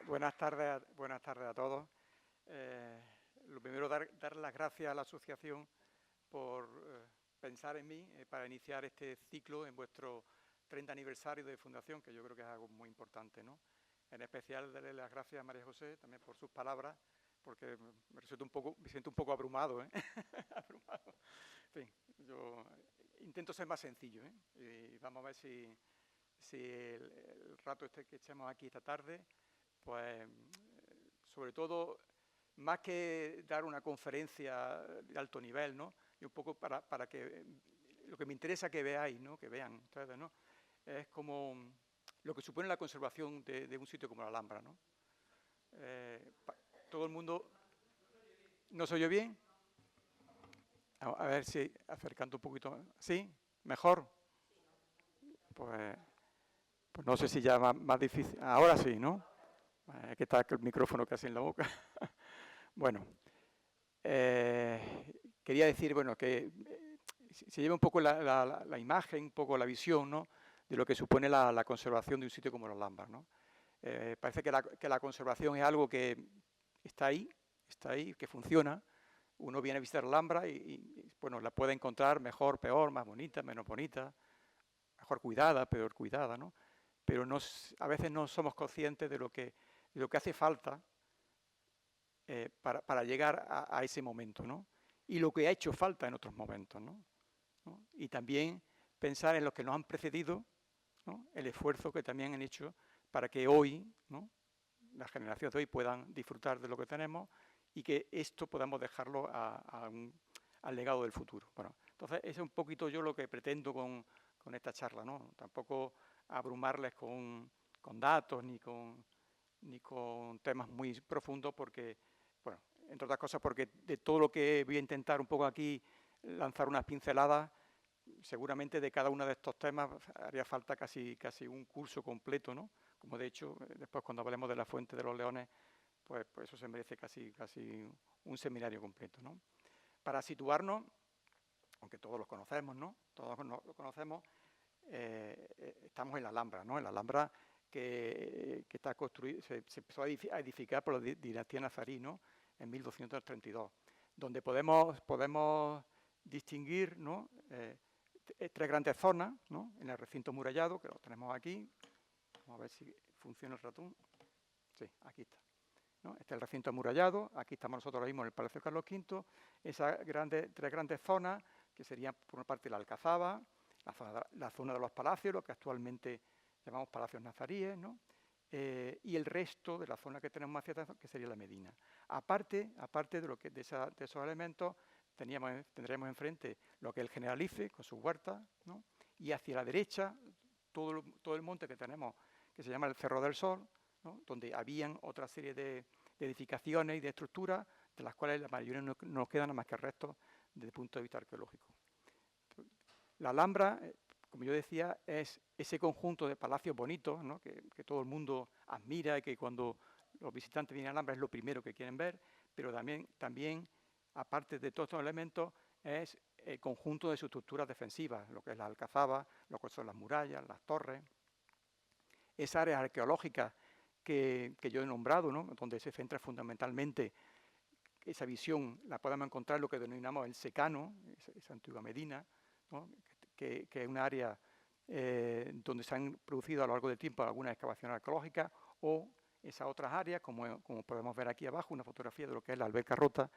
Buenas tardes a todos. Lo primero, dar las gracias a la asociación por pensar en mí para iniciar este ciclo en vuestro 30 aniversario de fundación, que yo creo que es algo muy importante, ¿no? En especial darle las gracias a María José también por sus palabras, porque me siento un poco abrumado, ¿eh? Abrumado. En fin, yo intento ser más sencillo, ¿eh? Y vamos a ver si el rato este que echemos aquí esta tarde, pues sobre todo, más que dar una conferencia de alto nivel, ¿no? Y un poco para que lo que me interesa que veáis, ¿no? Que vean ustedes, ¿no? Es como lo que supone la conservación de un sitio como la Alhambra, ¿no? Todo el mundo... ¿No se oye bien? A ver si acercando un poquito... ¿Sí? ¿Mejor? Pues no sé si ya más difícil... Ahora sí, ¿no? Hay que estar el micrófono casi en la boca. Bueno, quería decir, bueno, que se lleva un poco la imagen, un poco la visión, ¿no? De lo que supone la conservación de un sitio como la Alhambra, ¿no? Parece que la conservación es algo que está ahí, que funciona. Uno viene a visitar la Alhambra y, bueno, la puede encontrar mejor, peor, más bonita, menos bonita, mejor cuidada, peor cuidada, ¿no? Pero a veces no somos conscientes de lo que hace falta para llegar a ese momento, ¿no? Y lo que ha hecho falta en otros momentos, ¿no? Y también pensar en los que nos han precedido, ¿no? El esfuerzo que también han hecho para que hoy, ¿no? Las generaciones de hoy puedan disfrutar de lo que tenemos y que esto podamos dejarlo al legado del futuro. Bueno, entonces ese es un poquito yo lo que pretendo con esta charla, ¿no? Tampoco abrumarles con datos ni con temas muy profundos porque, bueno, entre otras cosas porque de todo lo que voy a intentar un poco aquí lanzar unas pinceladas, seguramente de cada uno de estos temas haría falta casi un curso completo, ¿no? Como de hecho, después cuando hablemos de la fuente de los leones, pues eso se merece casi un seminario completo, ¿no? Para situarnos, aunque todos los conocemos, ¿no? Todos lo conocemos, estamos en la Alhambra, ¿no? En la Alhambra que está construida, se empezó a edificar por la dinastía nazarí, ¿no? En 1232, donde podemos distinguir, ¿no? Tres grandes zonas, ¿no? En el recinto murallado, que lo tenemos aquí. Vamos a ver si funciona el ratón. Sí, aquí está, ¿no? Este es el recinto amurallado, aquí estamos nosotros ahora mismo en el Palacio de Carlos V, esas tres grandes zonas, que serían por una parte la Alcazaba, la zona de los palacios, lo que actualmente llamamos palacios nazaríes, ¿no? Y el resto de la zona que tenemos más hacia atrás, que sería la Medina. Aparte de esos elementos, tendremos enfrente lo que es el Generalife, con sus huertas, ¿no? Y hacia la derecha, todo el monte que tenemos, que se llama el Cerro del Sol, ¿no? Donde habían otra serie de edificaciones y de estructuras, de las cuales la mayoría no nos quedan más que restos desde el punto de vista arqueológico. La Alhambra, como yo decía, es ese conjunto de palacios bonitos, ¿no? que todo el mundo admira y que cuando los visitantes vienen a Alhambra es lo primero que quieren ver, pero también aparte de todos estos elementos, es el conjunto de sus estructuras defensivas, lo que es la alcazaba, lo que son las murallas, las torres, esas áreas arqueológicas que yo he nombrado, ¿no? Donde se centra fundamentalmente esa visión, la podemos encontrar en lo que denominamos el secano, esa antigua Medina, ¿no? que es un área donde se han producido a lo largo del tiempo algunas excavaciones arqueológicas, o esas otras áreas, como podemos ver aquí abajo, una fotografía de lo que es la alberca rota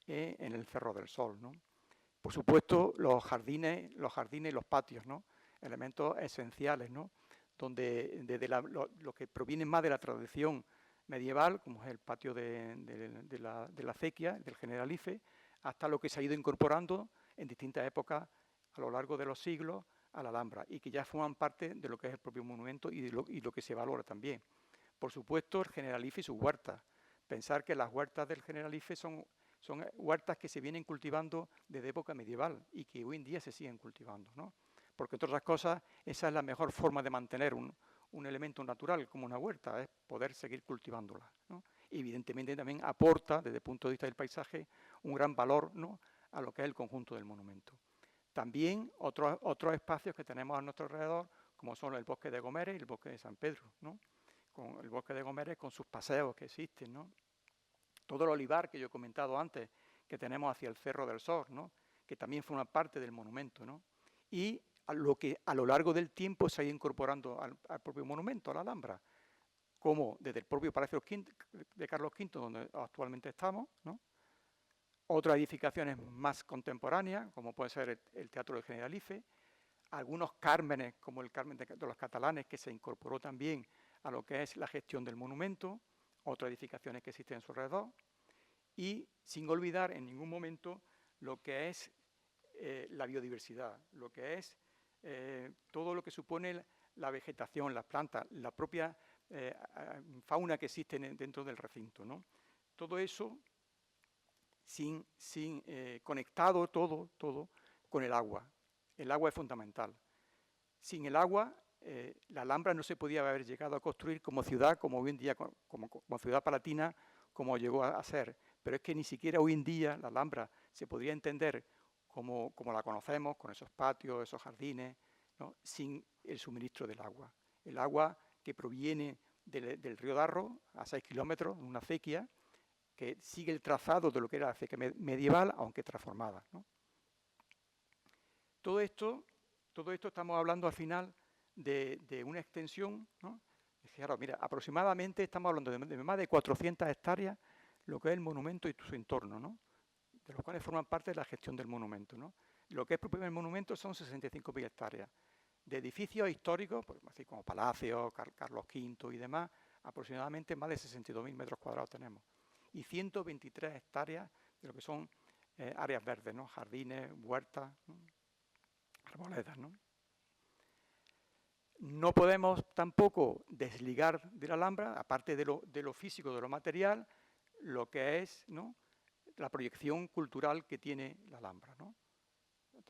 en el Cerro del Sol, ¿no? Por supuesto, los jardines y los patios, ¿no? Elementos esenciales, ¿no? Donde desde lo que proviene más de la tradición medieval, como es el patio de la acequia, del Generalife, hasta lo que se ha ido incorporando en distintas épocas a lo largo de los siglos a la Alhambra, y que ya forman parte de lo que es el propio monumento y lo que se valora también. Por supuesto, el Generalife y sus huertas. Pensar que las huertas del Generalife son huertas que se vienen cultivando desde época medieval y que hoy en día se siguen cultivando, ¿no? Porque, entre otras cosas, esa es la mejor forma de mantener un elemento natural como una huerta, es poder seguir cultivándola, ¿no? Evidentemente también aporta, desde el punto de vista del paisaje, un gran valor, ¿no? A lo que es el conjunto del monumento. También otros espacios que tenemos a nuestro alrededor, como son el bosque de Gomeres y el bosque de San Pedro, ¿no? con el bosque de Gómez, con sus paseos que existen, ¿no? Todo el olivar que yo he comentado antes, que tenemos hacia el Cerro del Sol, ¿no? Que también forma parte del monumento, ¿no? Y a lo que a lo largo del tiempo se ha ido incorporando al propio monumento, a la Alhambra, como desde el propio Palacio de Carlos V, donde actualmente estamos, ¿no? Otras edificaciones más contemporáneas, como puede ser el Teatro del Generalife, algunos cármenes, como el Carmen de los Catalanes, que se incorporó también a lo que es la gestión del monumento, otras edificaciones que existen en su alrededor, y sin olvidar en ningún momento lo que es la biodiversidad, lo que es todo lo que supone la vegetación, las plantas, la propia fauna que existe dentro del recinto, ¿no? Todo eso conectado todo con el agua. El agua es fundamental. Sin el agua, la Alhambra no se podía haber llegado a construir como ciudad, como hoy en día, como ciudad palatina, como llegó a ser. Pero es que ni siquiera hoy en día la Alhambra se podría entender como la conocemos, con esos patios, esos jardines, ¿no? Sin el suministro del agua. El agua que proviene del río Darro, a 6 kilómetros, una acequia, que sigue el trazado de lo que era la acequia medieval, aunque transformada, ¿no? Todo esto estamos hablando al final de una extensión, ¿no? Fijaros, mira, aproximadamente estamos hablando de más de 400 hectáreas, lo que es el monumento y su entorno, ¿no? De los cuales forman parte de la gestión del monumento, ¿no? Lo que es propio del monumento son 65.000 hectáreas. De edificios históricos, pues, así como palacios, Carlos V y demás, aproximadamente más de 62.000 metros cuadrados tenemos. Y 123 hectáreas de lo que son áreas verdes, ¿no? Jardines, huertas, ¿no? Arboledas, ¿no? No podemos tampoco desligar de la Alhambra, aparte de lo físico, de lo material, lo que es, ¿no?, la proyección cultural que tiene la Alhambra, ¿no?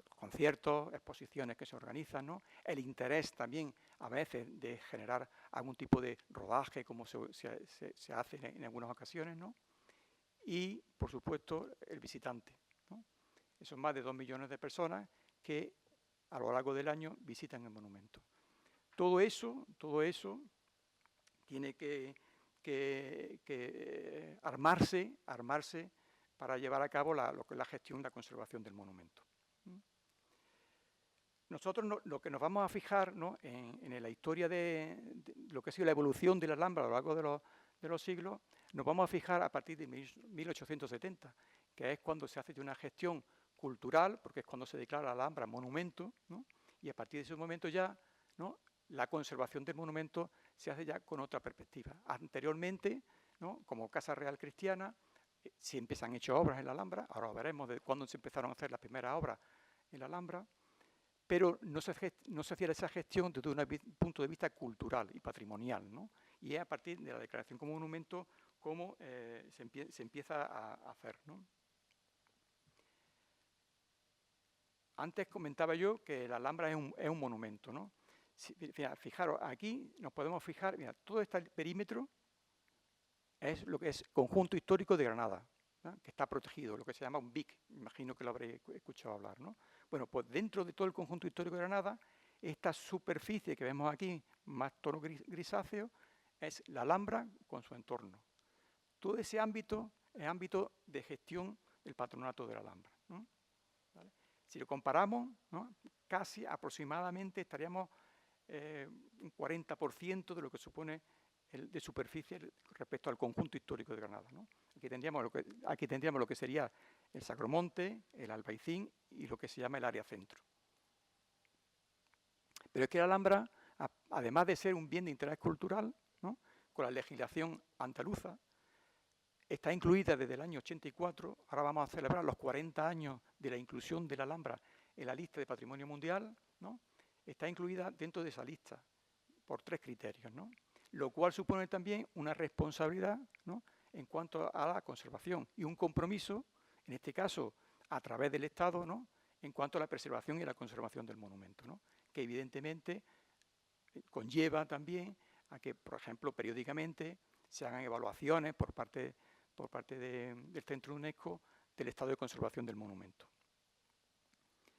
Conciertos, exposiciones que se organizan, ¿no? El interés también a veces de generar algún tipo de rodaje, como se hace en algunas ocasiones, ¿no? Y, por supuesto, el visitante, ¿no? Son más de 2 millones de personas que a lo largo del año visitan el monumento. Todo eso tiene que armarse para llevar a cabo lo que es la gestión y la conservación del monumento. Nosotros lo que nos vamos a fijar, ¿no?, en la historia de lo que ha sido la evolución de la Alhambra a lo largo de los siglos, nos vamos a fijar a partir de 1870, que es cuando se hace una gestión cultural, porque es cuando se declara la Alhambra monumento, ¿no? Y a partir de ese momento ya, ¿no?, la conservación del monumento se hace ya con otra perspectiva. Anteriormente, ¿no?, como Casa Real Cristiana, siempre se han hecho obras en la Alhambra, ahora veremos de cuándo se empezaron a hacer las primeras obras en la Alhambra, pero no se hacía esa gestión desde un punto de vista cultural y patrimonial, ¿no? Y es a partir de la declaración como monumento como se empieza a hacer, ¿no? Antes comentaba yo que la Alhambra es un monumento, ¿no? Fijaros, aquí nos podemos fijar, mira, todo este perímetro es lo que es Conjunto Histórico de Granada, ¿no?, que está protegido, lo que se llama un BIC, me imagino que lo habréis escuchado hablar, ¿no? Bueno, pues dentro de todo el Conjunto Histórico de Granada, esta superficie que vemos aquí, más tono grisáceo, es la Alhambra con su entorno. Todo ese ámbito es ámbito de gestión del patronato de la Alhambra, ¿no? ¿Vale? Si lo comparamos, ¿no?, casi aproximadamente estaríamos un 40% de lo que supone de superficie respecto al conjunto histórico de Granada, ¿no? Aquí tendríamos lo que sería el Sacromonte, el Albaicín y lo que se llama el área centro. Pero es que la Alhambra, además de ser un bien de interés cultural, ¿no?, con la legislación andaluza, está incluida desde el año 84, ahora vamos a celebrar los 40 años de la inclusión de la Alhambra en la lista de Patrimonio Mundial, ¿no? Está incluida dentro de esa lista por 3 criterios, ¿no?, lo cual supone también una responsabilidad, ¿no?, en cuanto a la conservación y un compromiso, en este caso a través del Estado, ¿no?, en cuanto a la preservación y la conservación del monumento, ¿no?, que evidentemente conlleva también a que, por ejemplo, periódicamente se hagan evaluaciones por parte del Centro UNESCO del estado de conservación del monumento.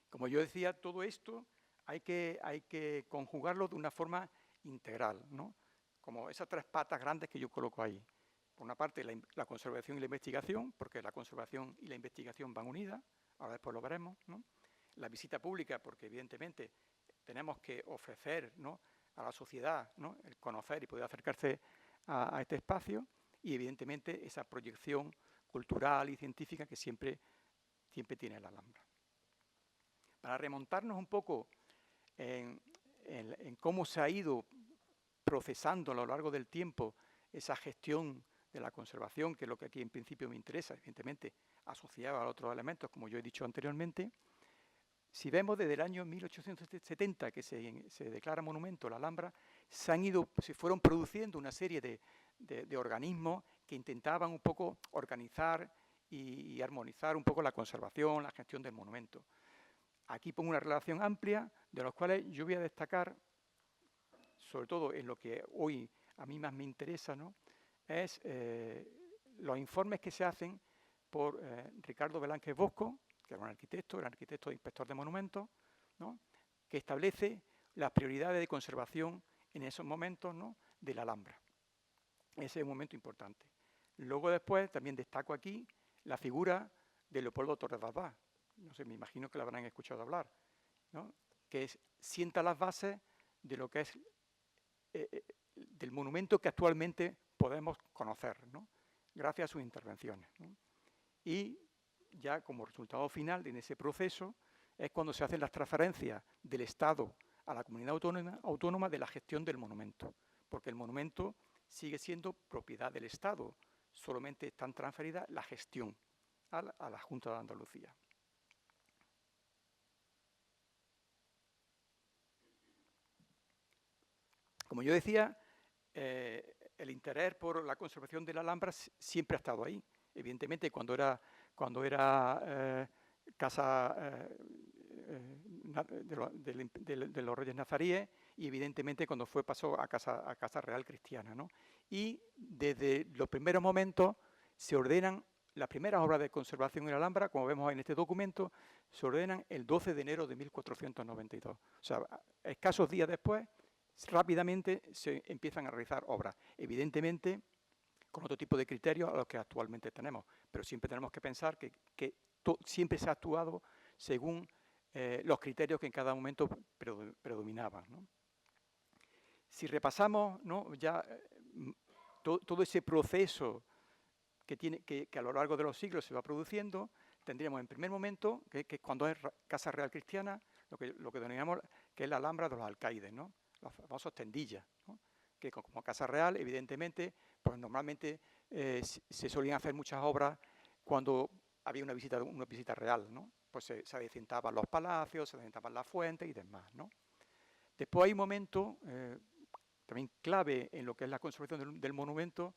Como yo decía, todo esto hay que conjugarlo de una forma integral, ¿no?, como esas tres patas grandes que yo coloco ahí. Por una parte, la conservación y la investigación, porque la conservación y la investigación van unidas, ahora después lo veremos, ¿no? La visita pública, porque evidentemente tenemos que ofrecer, ¿no?, a la sociedad, ¿no?, el conocer y poder acercarse a este espacio, y evidentemente esa proyección cultural y científica que siempre tiene la Alhambra. Para remontarnos un poco en cómo se ha ido procesando a lo largo del tiempo esa gestión de la conservación, que es lo que aquí en principio me interesa, evidentemente asociado a otros elementos, como yo he dicho anteriormente. Si vemos desde el año 1870 que se declara monumento la Alhambra, se fueron produciendo una serie de organismos que intentaban un poco organizar y armonizar un poco la conservación, la gestión del monumento. Aquí pongo una relación amplia, de los cuales yo voy a destacar, sobre todo en lo que hoy a mí más me interesa, ¿no?, es los informes que se hacen por Ricardo Velázquez Bosco, que era un arquitecto, e inspector de monumentos, ¿no?, que establece las prioridades de conservación en esos momentos, ¿no?, de la Alhambra. Ese es un momento importante. Luego después también destaco aquí la figura de Leopoldo Torres de Albás. No sé, me imagino que la habrán escuchado hablar, ¿no?, que sienta las bases de lo que es del monumento que actualmente podemos conocer, ¿no?, gracias a sus intervenciones, ¿no? Y ya como resultado final en ese proceso es cuando se hacen las transferencias del Estado a la comunidad autónoma de la gestión del monumento, porque el monumento sigue siendo propiedad del Estado, solamente están transferidas la gestión a la Junta de Andalucía. Como yo decía, el interés por la conservación de la Alhambra siempre ha estado ahí. Evidentemente, cuando era casa de los Reyes Nazaríes, y evidentemente cuando pasó a casa real cristiana, ¿no? Y desde los primeros momentos se ordenan las primeras obras de conservación en la Alhambra, como vemos en este documento, se ordenan el 12 de enero de 1492. O sea, escasos días después, rápidamente se empiezan a realizar obras. Evidentemente, con otro tipo de criterios a los que actualmente tenemos, pero siempre tenemos que pensar que siempre se ha actuado según los criterios que en cada momento predominaban, ¿no? Si repasamos, ¿no?, ya todo ese proceso que a lo largo de los siglos se va produciendo, tendríamos en primer momento, que cuando es Casa Real Cristiana, lo que denominamos que es la Alhambra de los Alcaides, ¿no?, los famosos tendillas, ¿no?, que como Casa Real, evidentemente, pues normalmente se solían hacer muchas obras cuando había una visita real, ¿no? Pues se adecentaban los palacios, se adecentaban las fuentes y demás, ¿no? Después hay un momento también clave en lo que es la conservación del monumento,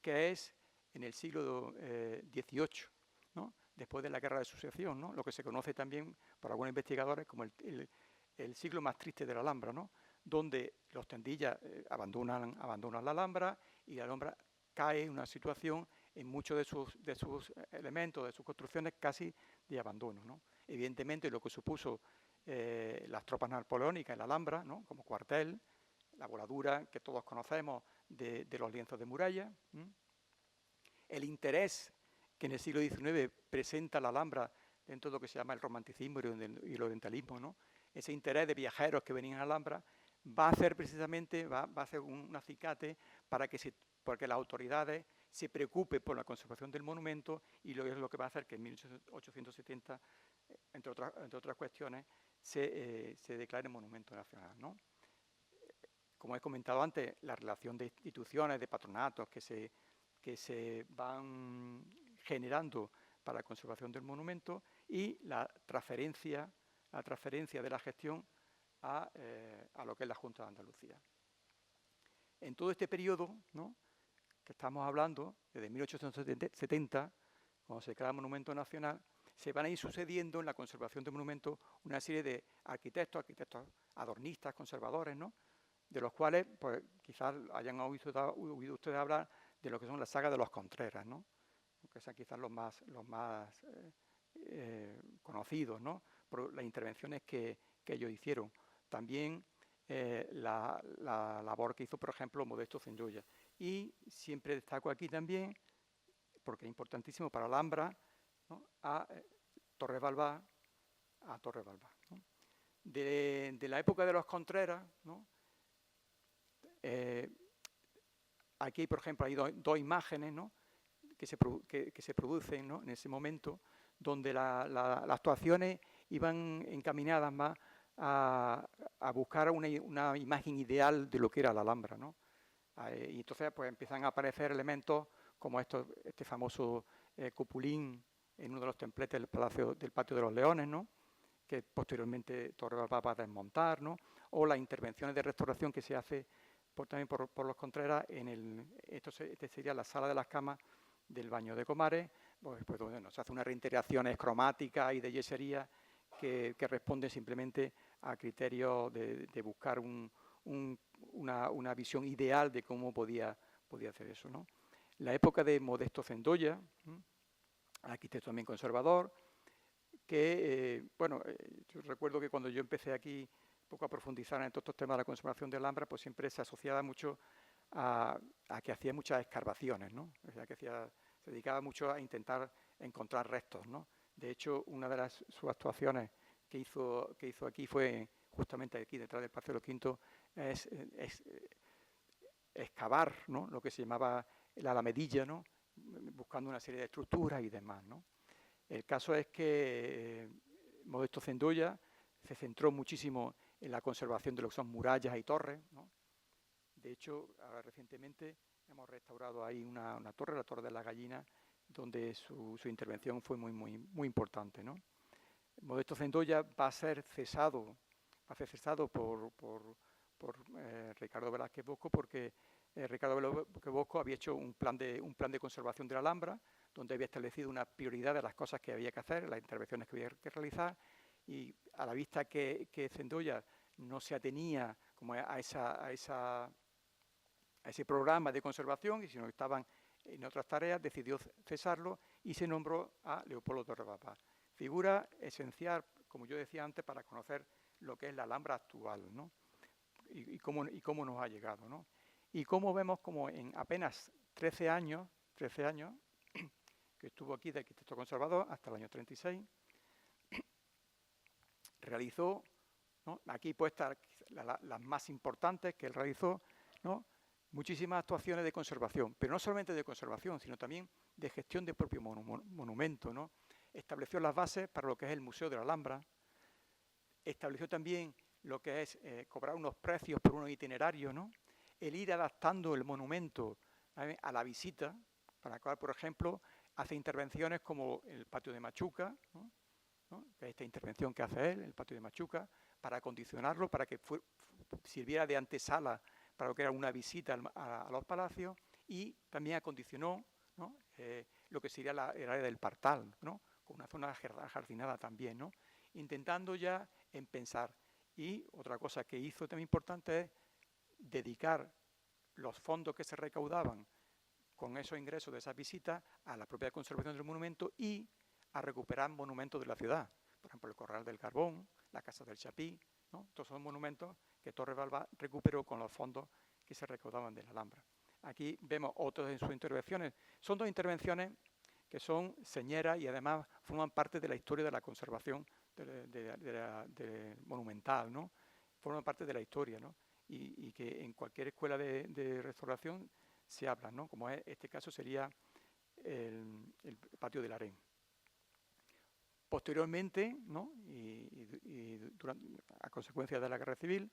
que es en el siglo XVIII, ¿no?, después de la Guerra de Sucesión, ¿no?, lo que se conoce también por algunos investigadores como el siglo más triste de la Alhambra, ¿no?, donde los tendillas abandonan la Alhambra y la Alhambra cae en una situación en muchos de sus elementos, de sus construcciones, casi de abandono, ¿no? Evidentemente lo que supuso las tropas napoleónicas en la Alhambra, ¿no?, como cuartel, la voladura que todos conocemos de los lienzos de muralla, el interés que en el siglo XIX presenta la Alhambra dentro de lo que se llama el romanticismo y el orientalismo, ¿no?, ese interés de viajeros que venían a la Alhambra va a hacer precisamente, va a hacer un acicate para que las autoridades se preocupen por la conservación del monumento, y es lo que va a hacer que en 1870, entre otras cuestiones, se declare monumento nacional, ¿no? Como he comentado antes, la relación de instituciones, de patronatos que se van generando para la conservación del monumento, y la transferencia de la gestión a lo que es la Junta de Andalucía. En todo este periodo, ¿no?, que estamos hablando, desde 1870, cuando se crea el Monumento Nacional, se van a ir sucediendo en la conservación del monumento una serie de arquitectos adornistas, conservadores, ¿no?, de los cuales, pues, quizás hayan oído ustedes hablar de lo que son las sagas de los Contreras, ¿no?, que son quizás los más conocidos, ¿no?, por las intervenciones que ellos hicieron. También la labor que hizo, por ejemplo, Modesto Zendoya. Y siempre destaco aquí también, porque es importantísimo para Alhambra, ¿no?, a Torres Balbás, ¿no? De la época de los Contreras, ¿no?, aquí, por ejemplo, hay dos imágenes, ¿no?, que se producen, ¿no?, en ese momento, donde las actuaciones iban encaminadas más a buscar una imagen ideal de lo que era la Alhambra, ¿no? Y entonces pues empiezan a aparecer elementos como este famoso cupulín en uno de los templetes del Patio de los Leones, ¿no?, que posteriormente Torres Balbás va a desmontar, ¿no?, o las intervenciones de restauración que se hace también por los Contreras este sería la sala de las camas del baño de Comares, pues bueno, se hace una reintegraciones cromáticas y de yesería que responden simplemente a criterios de buscar una visión ideal de cómo podía hacer eso, ¿no? La época de Modesto Zendoya, arquitecto también conservador, que, yo recuerdo que cuando yo empecé aquí un poco a profundizar en todos estos temas de la conservación de Alhambra, pues siempre se asociaba mucho a que hacía muchas excavaciones, ¿no? O sea, se dedicaba mucho a intentar encontrar restos, ¿no? De hecho, una de sus actuaciones que hizo aquí fue justamente aquí detrás del Palacio de los Quintos, es excavar, ¿no?, lo que se llamaba la Alamedilla, ¿no?, buscando una serie de estructuras y demás, ¿no? El caso es que Modesto Zendoya se centró muchísimo en la conservación de lo que son murallas y torres, ¿no? De hecho, ahora recientemente hemos restaurado ahí una torre, la Torre de la Gallina, donde su intervención fue muy importante, ¿no? Modesto Zendoya va a ser cesado por Ricardo Velázquez Bosco, porque Ricardo Velázquez Bosco había hecho un plan de conservación de la Alhambra, donde había establecido una prioridad de las cosas que había que hacer, las intervenciones que había que realizar, y a la vista que Zendoya no se atenía como a ese programa de conservación, y sino que estaban en otras tareas, decidió cesarlo y se nombró a Leopoldo Torres Balbás. Figura esencial, como yo decía antes, para conocer lo que es la Alhambra actual, ¿no?, y cómo nos ha llegado, ¿no? Y cómo vemos como en apenas 13 años, que estuvo aquí de arquitecto conservador hasta el año 36, realizó, ¿no?, aquí puestas las más importantes que él realizó, ¿no?, muchísimas actuaciones de conservación, pero no solamente de conservación, sino también de gestión del propio monumento, ¿no? Estableció las bases para lo que es el Museo de la Alhambra, estableció también lo que es cobrar unos precios por unos itinerarios, ¿no?, el ir adaptando el monumento a la visita, para cual, por ejemplo, hace intervenciones como el patio de Machuca, ¿no?, que es esta intervención que hace él, el patio de Machuca, para acondicionarlo, para que sirviera de antesala para lo que era una visita a los palacios, y también acondicionó, ¿no?, lo que sería el área del Partal, ¿no?, con una zona ajardinada también, ¿no?, intentando ya en pensar. Y otra cosa que hizo también importante es dedicar los fondos que se recaudaban con esos ingresos de esas visitas a la propia conservación del monumento y a recuperar monumentos de la ciudad. Por ejemplo, el Corral del Carbón, la Casa del Chapí, ¿no? Todos son monumentos que Torres Balbás recuperó con los fondos que se recaudaban de la Alhambra. Aquí vemos otras de sus intervenciones. Son dos intervenciones que son señeras y además forman parte de la historia de la conservación monumental, ¿no? Forman parte de la historia, ¿no? Y que en cualquier escuela de restauración se habla, ¿no? Como este caso sería el patio del Harén. Posteriormente, ¿no?, a consecuencia de la Guerra Civil,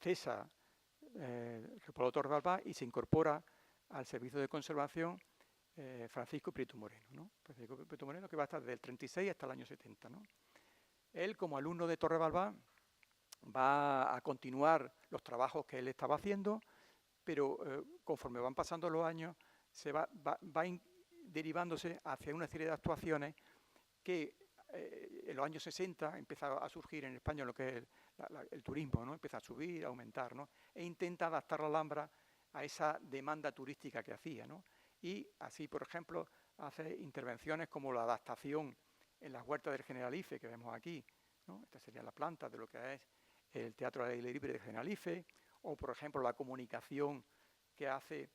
cesa Leopoldo Torres Balbás y se incorpora al servicio de conservación Francisco Prieto Moreno, ¿no? Francisco Prieto Moreno, que va a estar desde el 36 hasta el año 70, ¿no? Él, como alumno de Torres Balbás, va a continuar los trabajos que él estaba haciendo, pero conforme van pasando los años, va derivándose hacia una serie de actuaciones que en los años 60 empieza a surgir en España lo que es el turismo, ¿no? Empieza a subir, a aumentar, ¿no? E intenta adaptar la Alhambra a esa demanda turística que hacía, ¿no? Y así, por ejemplo, hace intervenciones como la adaptación en las huertas del Generalife que vemos aquí, ¿no? Esta sería la planta de lo que es el Teatro al Aire Libre de Generalife, o por ejemplo la comunicación que hace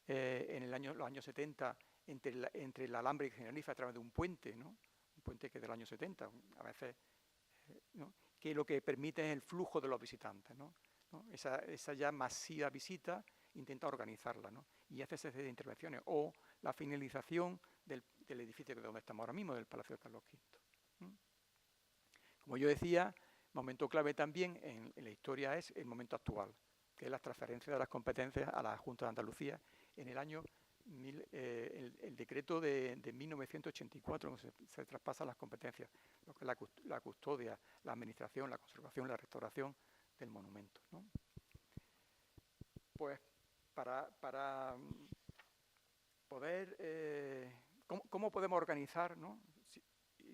en los años 70 entre el Alhambra y Generalife a través de un puente, ¿no? Un puente que es del año 70, a veces, ¿no? Que lo que permite es el flujo de los visitantes, ¿no? Esa ya masiva visita intenta organizarla, ¿no? Y hace ese de intervenciones, o la finalización del edificio de donde estamos ahora mismo, del Palacio de Carlos V. Como yo decía, momento clave también en la historia es el momento actual, que es la transferencia de las competencias a la Junta de Andalucía en el año, el decreto de 1984, donde se traspasan las competencias, lo que es la custodia, la administración, la conservación, la restauración del monumento, ¿no? Pues para poder, ¿cómo podemos organizar, ¿no?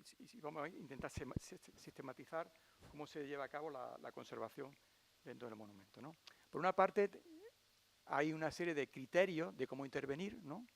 Si vamos a intentar sistematizar cómo se lleva a cabo la conservación dentro del monumento, ¿no? Por una parte, hay una serie de criterios de cómo intervenir, ¿no?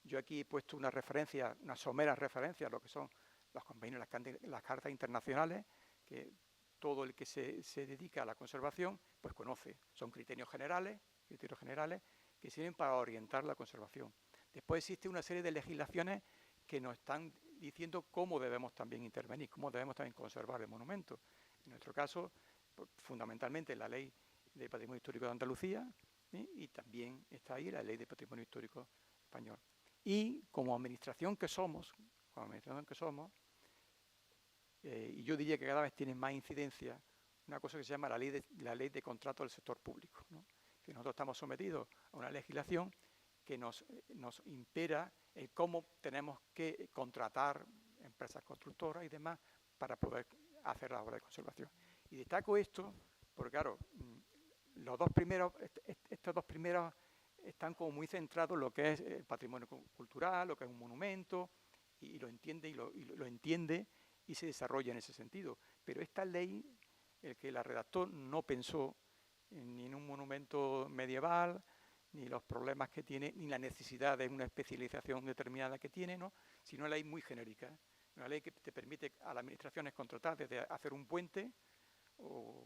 Yo aquí he puesto una referencia, una somera referencia a lo que son los convenios, las cartas internacionales, que todo el que se dedica a la conservación, pues conoce. Son criterios generales que sirven para orientar la conservación. Después existe una serie de legislaciones que nos están diciendo cómo debemos también intervenir, cómo debemos también conservar el monumento. En nuestro caso, pues, fundamentalmente la Ley de Patrimonio Histórico de Andalucía, y también está ahí la Ley de Patrimonio Histórico Español. Y como administración que somos, y yo diría que cada vez tiene más incidencia una cosa que se llama la ley de contrato del sector público, ¿no? Que nosotros estamos sometidos a una legislación que nos impera cómo tenemos que contratar empresas constructoras y demás para poder hacer la obra de conservación. Y destaco esto porque, claro, estos dos primeros están como muy centrados en lo que es el patrimonio cultural, lo que es un monumento, y lo entiende y se desarrolla en ese sentido. Pero esta ley, el que la redactó no pensó ni en un monumento medieval, ni los problemas que tiene, ni la necesidad de una especialización determinada que tiene, ¿no? Sino una ley muy genérica, una ley que te permite a las administraciones contratar desde hacer un puente o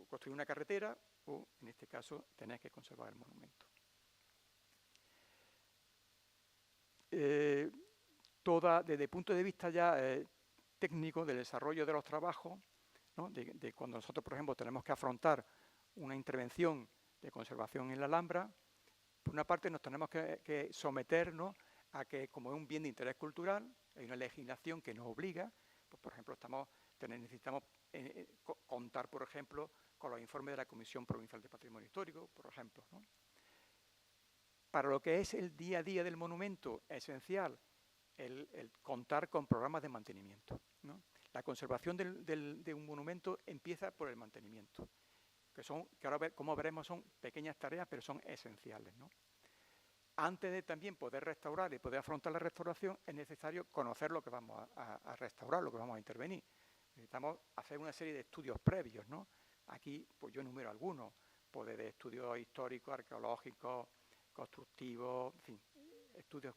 construir una carretera o, en este caso, tener que conservar el monumento. Desde el punto de vista ya técnico del desarrollo de los trabajos, ¿no? de cuando nosotros, por ejemplo, tenemos que afrontar una intervención de conservación en la Alhambra, por una parte nos tenemos que someternos a que, como es un bien de interés cultural, hay una legislación que nos obliga, pues, por ejemplo, necesitamos contar, por ejemplo, con los informes de la Comisión Provincial de Patrimonio Histórico, por ejemplo, ¿no? Para lo que es el día a día del monumento, es esencial el contar con programas de mantenimiento, ¿no? La conservación de un monumento empieza por el mantenimiento, que ahora, como veremos, son pequeñas tareas, pero son esenciales, ¿no? Antes de también poder restaurar y poder afrontar la restauración, es necesario conocer lo que vamos a restaurar, lo que vamos a intervenir. Necesitamos hacer una serie de estudios previos, ¿no? Aquí, pues yo enumero algunos, pues de estudios históricos, arqueológicos, constructivos, en fin, estudios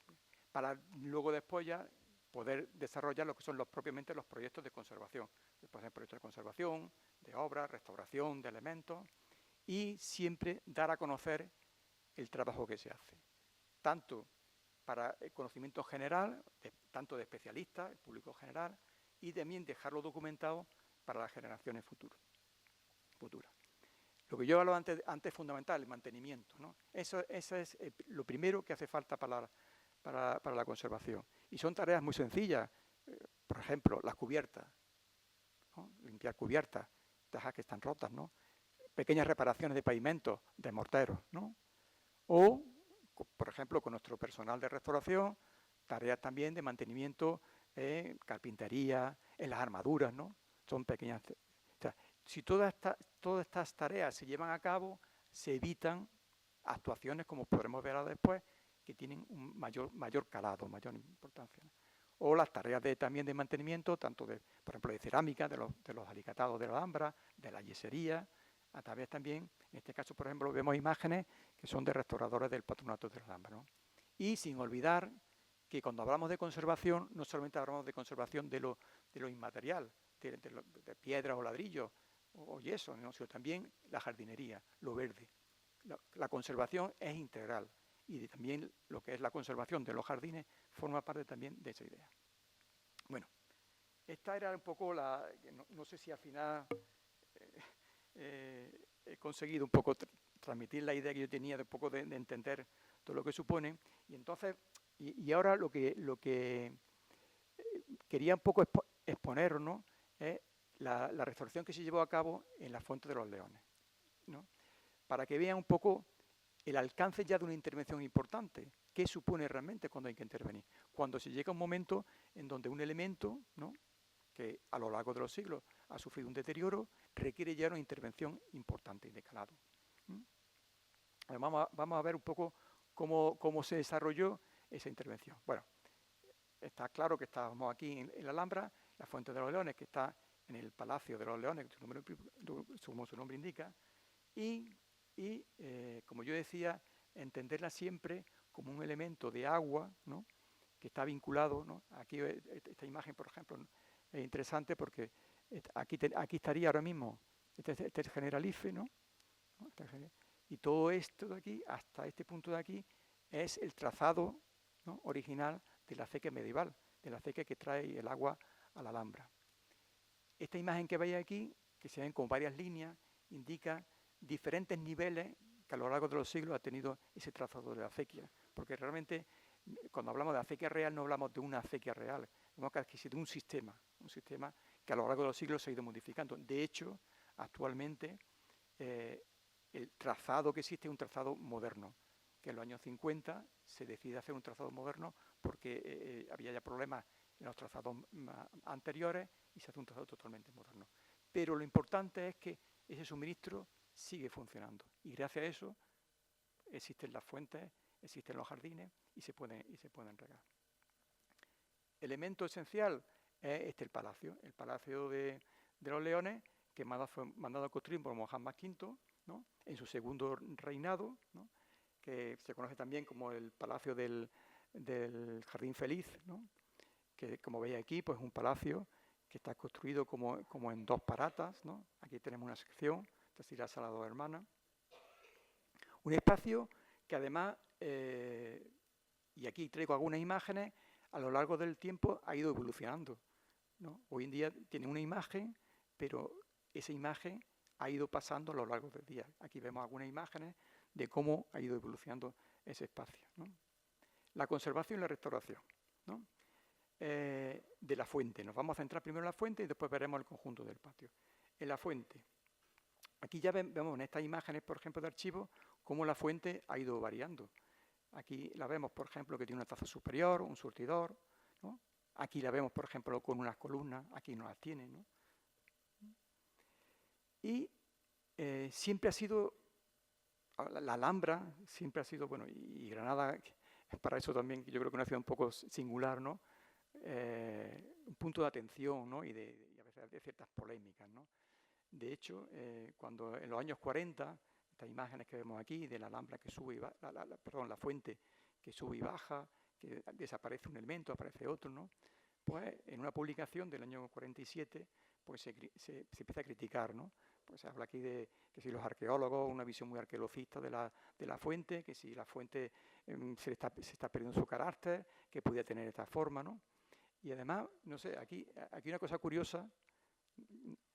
para luego después ya poder desarrollar lo que son propiamente los proyectos de conservación. Pueden ser proyectos de conservación, de obras, restauración de elementos, y siempre dar a conocer el trabajo que se hace. Tanto para el conocimiento general, tanto de especialistas, el público general, y también dejarlo documentado para las generaciones futuras. Lo que yo hablaba antes es fundamental, el mantenimiento, ¿no? Eso es lo primero que hace falta para la conservación. Y son tareas muy sencillas. Por ejemplo, las cubiertas, ¿no? Limpiar cubiertas, tejas que están rotas, ¿no? Pequeñas reparaciones de pavimentos, de morteros, ¿no? O, por ejemplo, con nuestro personal de restauración, tareas también de mantenimiento, carpintería, en las armaduras, ¿no? Son pequeñas. O sea, si todas estas tareas se llevan a cabo, se evitan actuaciones, como podremos ver ahora después, que tienen un mayor calado, mayor importancia, ¿no? O las tareas también de mantenimiento, tanto por ejemplo, de cerámica, de los alicatados de la Alhambra, de la yesería, a través también, en este caso, por ejemplo, vemos imágenes que son de restauradores del Patronato de la Alhambra, ¿no? Y sin olvidar que cuando hablamos de conservación, no solamente hablamos de conservación de lo inmaterial, de piedras o ladrillos, o yeso, ¿no? Sino también la jardinería, lo verde. La conservación es integral y también lo que es la conservación de los jardines forma parte también de esa idea. Bueno, esta era un poco no sé si al final he conseguido un poco transmitir la idea que yo tenía de un poco de entender todo lo que supone, y entonces, y ahora lo que quería un poco exponer, ¿no?, es la restauración que se llevó a cabo en la Fuente de los Leones, ¿no?, para que vean un poco el alcance ya de una intervención importante. ¿Qué supone realmente cuando hay que intervenir? Cuando se llega a un momento en donde un elemento, ¿no?, que a lo largo de los siglos ha sufrido un deterioro, requiere ya una intervención importante y de calado. Vamos a ver un poco cómo se desarrolló esa intervención. Bueno, está claro que estábamos aquí en la Alhambra, la Fuente de los Leones, que está en el Palacio de los Leones, como su nombre indica, y como yo decía, entenderla siempre como un elemento de agua, ¿no?, que está vinculado, ¿no? Aquí esta imagen, por ejemplo, ¿no?, es interesante porque aquí estaría ahora mismo este Generalife, ¿no? Y todo esto de aquí, hasta este punto de aquí, es el trazado, ¿no?, original de la acequia medieval, de la acequia que trae el agua a la Alhambra. Esta imagen que veis aquí, que se ven con varias líneas, indica diferentes niveles que a lo largo de los siglos ha tenido ese trazado de la acequia, porque realmente cuando hablamos de acequia real no hablamos de una acequia real, hablamos casi de un sistema que a lo largo de los siglos se ha ido modificando. De hecho, actualmente el trazado que existe es un trazado moderno, que en los años 50 se decide hacer un trazado moderno porque había ya problemas en los trazados anteriores y se hace un trazado totalmente moderno. Pero lo importante es que ese suministro sigue funcionando y gracias a eso existen las fuentes, existen los jardines y se pueden regar. Elemento esencial es el Palacio de los Leones, que fue mandado a construir por Mohammed V, ¿no?, en su segundo reinado, ¿no?, que se conoce también como el Palacio del Jardín Feliz, ¿no?, que como veis aquí, pues es un palacio que está construido como en dos paratas, ¿no? Aquí tenemos una sección, esta es la Sala de dos Hermanas. Un espacio que además, y aquí traigo algunas imágenes, a lo largo del tiempo ha ido evolucionando, ¿no? Hoy en día tiene una imagen, pero esa imagen ha ido pasando a lo largo del día. Aquí vemos algunas imágenes de cómo ha ido evolucionando ese espacio, ¿no? La conservación y la restauración, ¿no?, de la fuente. Nos vamos a centrar primero en la fuente y después veremos el conjunto del patio. En la fuente, aquí ya vemos en estas imágenes, por ejemplo, de archivo, cómo la fuente ha ido variando. Aquí la vemos, por ejemplo, que tiene una taza superior, un surtidor, ¿no? Aquí la vemos, por ejemplo, con unas columnas, aquí no las tiene, ¿no? Y siempre ha sido, la Alhambra siempre ha sido, bueno, y Granada, para eso también yo creo que una ciudad un poco singular, ¿no?, un punto de atención, ¿no?, y a veces de ciertas polémicas, ¿no? De hecho, cuando en los años 40, estas imágenes que vemos aquí de la Alhambra que sube y baja, la fuente que sube y baja, que desaparece un elemento, aparece otro, ¿no?, pues en una publicación del año 47, pues se empieza a criticar, ¿no? Pues se habla aquí de que si los arqueólogos, una visión muy arqueologista de la fuente, que si la fuente se está perdiendo su carácter, que podía tener esta forma, ¿no? Y además, no sé, aquí una cosa curiosa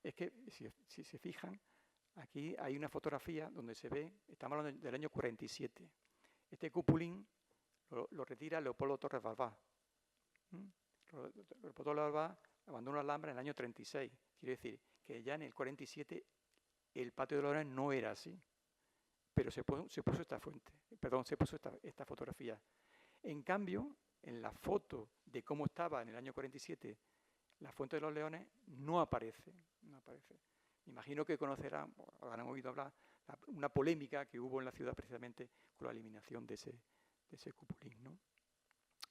es que, si se fijan, aquí hay una fotografía donde se ve, estamos hablando del año 47. Este cupulín lo retira Leopoldo Torres Balbás. Leopoldo Torres Balbás abandonó la Alhambra en el año 36. Quiere decir que ya en el 47 el patio de los Leones no era así. Pero se puso esta fotografía. En cambio, en la foto de cómo estaba en el año 47 la Fuente de los Leones no aparece. Me imagino que conocerán, habrán oído hablar, una polémica que hubo en la ciudad precisamente con la eliminación de ese cupulín, ¿no?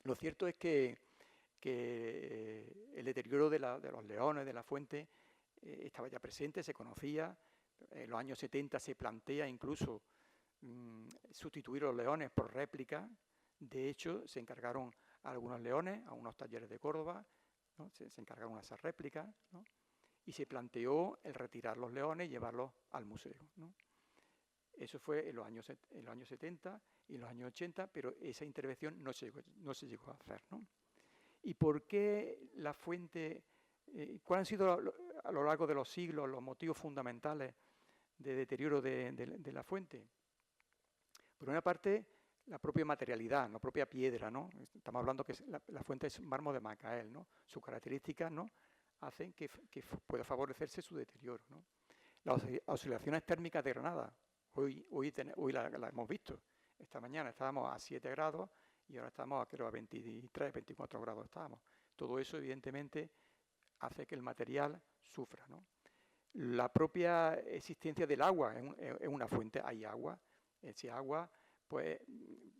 Lo cierto es que el deterioro de los leones, de la fuente, estaba ya presente, se conocía. En los años 70 se plantea incluso sustituir los leones por réplicas. De hecho, se encargaron a algunos leones, a unos talleres de Córdoba, ¿no? Se encargaron a esas réplicas, ¿no? y se planteó el retirar los leones y llevarlos al museo, ¿no? Eso fue en los años 70 y en los años 80, pero esa intervención no se llegó a hacer, ¿no? ¿Y por qué la fuente, cuáles han sido a lo largo de los siglos los motivos fundamentales de deterioro de la fuente? Por una parte, la propia materialidad, la propia piedra, ¿no? Estamos hablando que la fuente es mármol de Macael, ¿no? Sus características, ¿no?, hacen que pueda favorecerse su deterioro, ¿no? Las oscilaciones térmicas de Granada, hoy la hemos visto. Esta mañana estábamos a 7 grados y ahora estamos creo a 23, 24 grados estábamos. Todo eso, evidentemente, hace que el material sufra, ¿no? La propia existencia del agua es una fuente, hay agua. Ese agua pues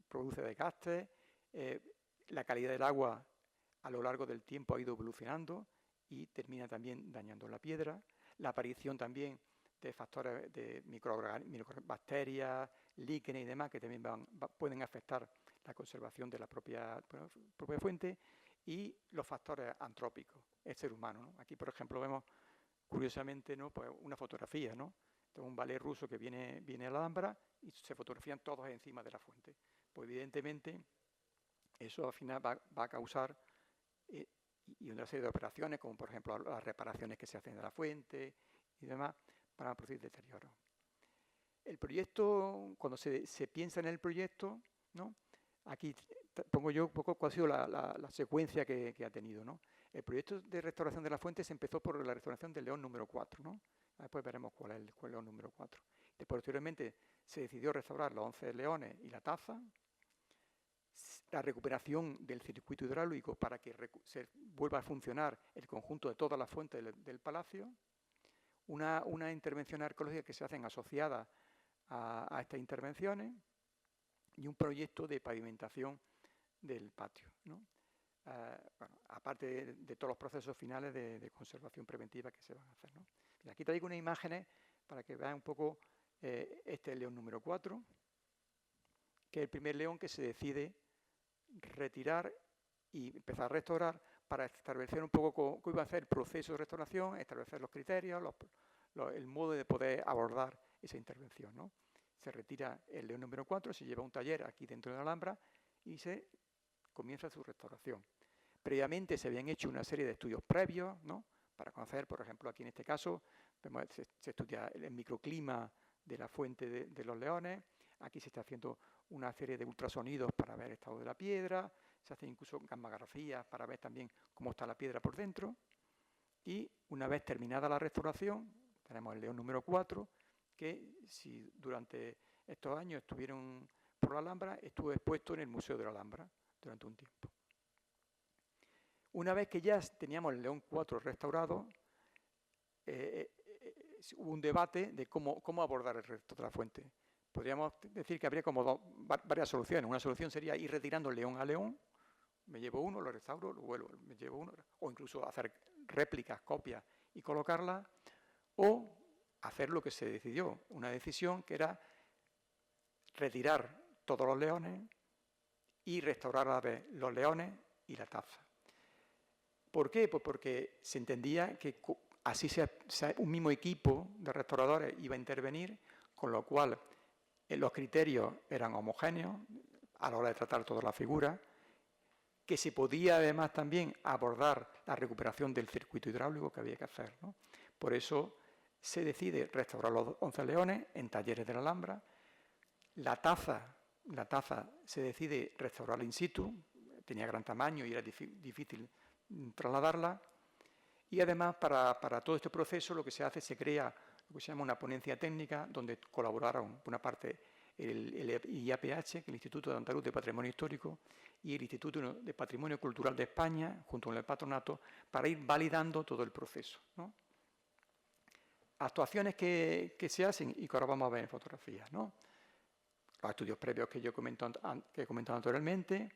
produce desgastes, la calidad del agua a lo largo del tiempo ha ido evolucionando y termina también dañando la piedra. La aparición también de factores de microbacterias, líquenes y demás que también pueden afectar la conservación de la propia fuente, y los factores antrópicos, el ser humano, ¿no? Aquí, por ejemplo, vemos curiosamente, ¿no?, pues una fotografía, ¿no?, de un ballet ruso que viene a la Alhambra y se fotografían todos encima de la fuente. Pues evidentemente eso al final va a causar y una serie de operaciones, como por ejemplo las reparaciones que se hacen de la fuente y demás, para producir deterioro. El proyecto, cuando se piensa en el proyecto, ¿no?, aquí pongo yo un poco cuál ha sido la secuencia que ha tenido, ¿no? El proyecto de restauración de la fuente se empezó por la restauración del león número 4, ¿no? Después veremos cuál es el león número 4. Posteriormente se decidió restaurar los 11 leones y la taza, la recuperación del circuito hidráulico para que se vuelva a funcionar el conjunto de todas las fuentes del palacio, una intervención arqueológica que se hacen asociadas a estas intervenciones y un proyecto de pavimentación del patio, ¿no? Bueno, aparte de todos los procesos finales de conservación preventiva que se van a hacer, ¿no? Y aquí traigo unas imágenes para que vean un poco este león número 4, que es el primer león que se decide retirar y empezar a restaurar para establecer un poco cómo iba a ser el proceso de restauración, establecer los criterios, el modo de poder abordar esa intervención, ¿no? Se retira el león número 4, se lleva a un taller aquí dentro de la Alhambra y se comienza su restauración. Previamente se habían hecho una serie de estudios previos, ¿no?, para conocer, por ejemplo, aquí en este caso, se estudia el microclima de la fuente de los leones. Aquí se está haciendo una serie de ultrasonidos para ver el estado de la piedra, se hacen incluso gammagrafías para ver también cómo está la piedra por dentro. Y una vez terminada la restauración, tenemos el león número 4, que si durante estos años estuvieron por la Alhambra, estuvo expuesto en el Museo de la Alhambra durante un tiempo. Una vez que ya teníamos el león 4 restaurado, hubo un debate de cómo abordar el resto de la fuente. Podríamos decir que habría como varias soluciones. Una solución sería ir retirando león a león, me llevo uno, lo restauro, lo vuelvo, me llevo uno, o incluso hacer réplicas, copias y colocarlas, o hacer lo que se decidió, una decisión que era retirar todos los leones y restaurar a la vez los leones y la taza. ¿Por qué? Pues porque se entendía que así un mismo equipo de restauradores iba a intervenir, con lo cual los criterios eran homogéneos a la hora de tratar todas las figuras, que se podía además también abordar la recuperación del circuito hidráulico que había que hacer, ¿no? Por eso se decide restaurar los 11 leones en talleres de la Alhambra. La taza se decide restaurarla in situ, tenía gran tamaño y era difícil trasladarla. Y además para todo este proceso lo que se hace, se crea lo que se llama una ponencia técnica donde colaboraron por una parte el IAPH, que es el Instituto Andaluz de Patrimonio Histórico, y el Instituto de Patrimonio Cultural de España, junto con el Patronato, para ir validando todo el proceso, ¿no? Actuaciones que se hacen y que ahora vamos a ver en fotografías, ¿no? Los estudios previos que he comentado anteriormente.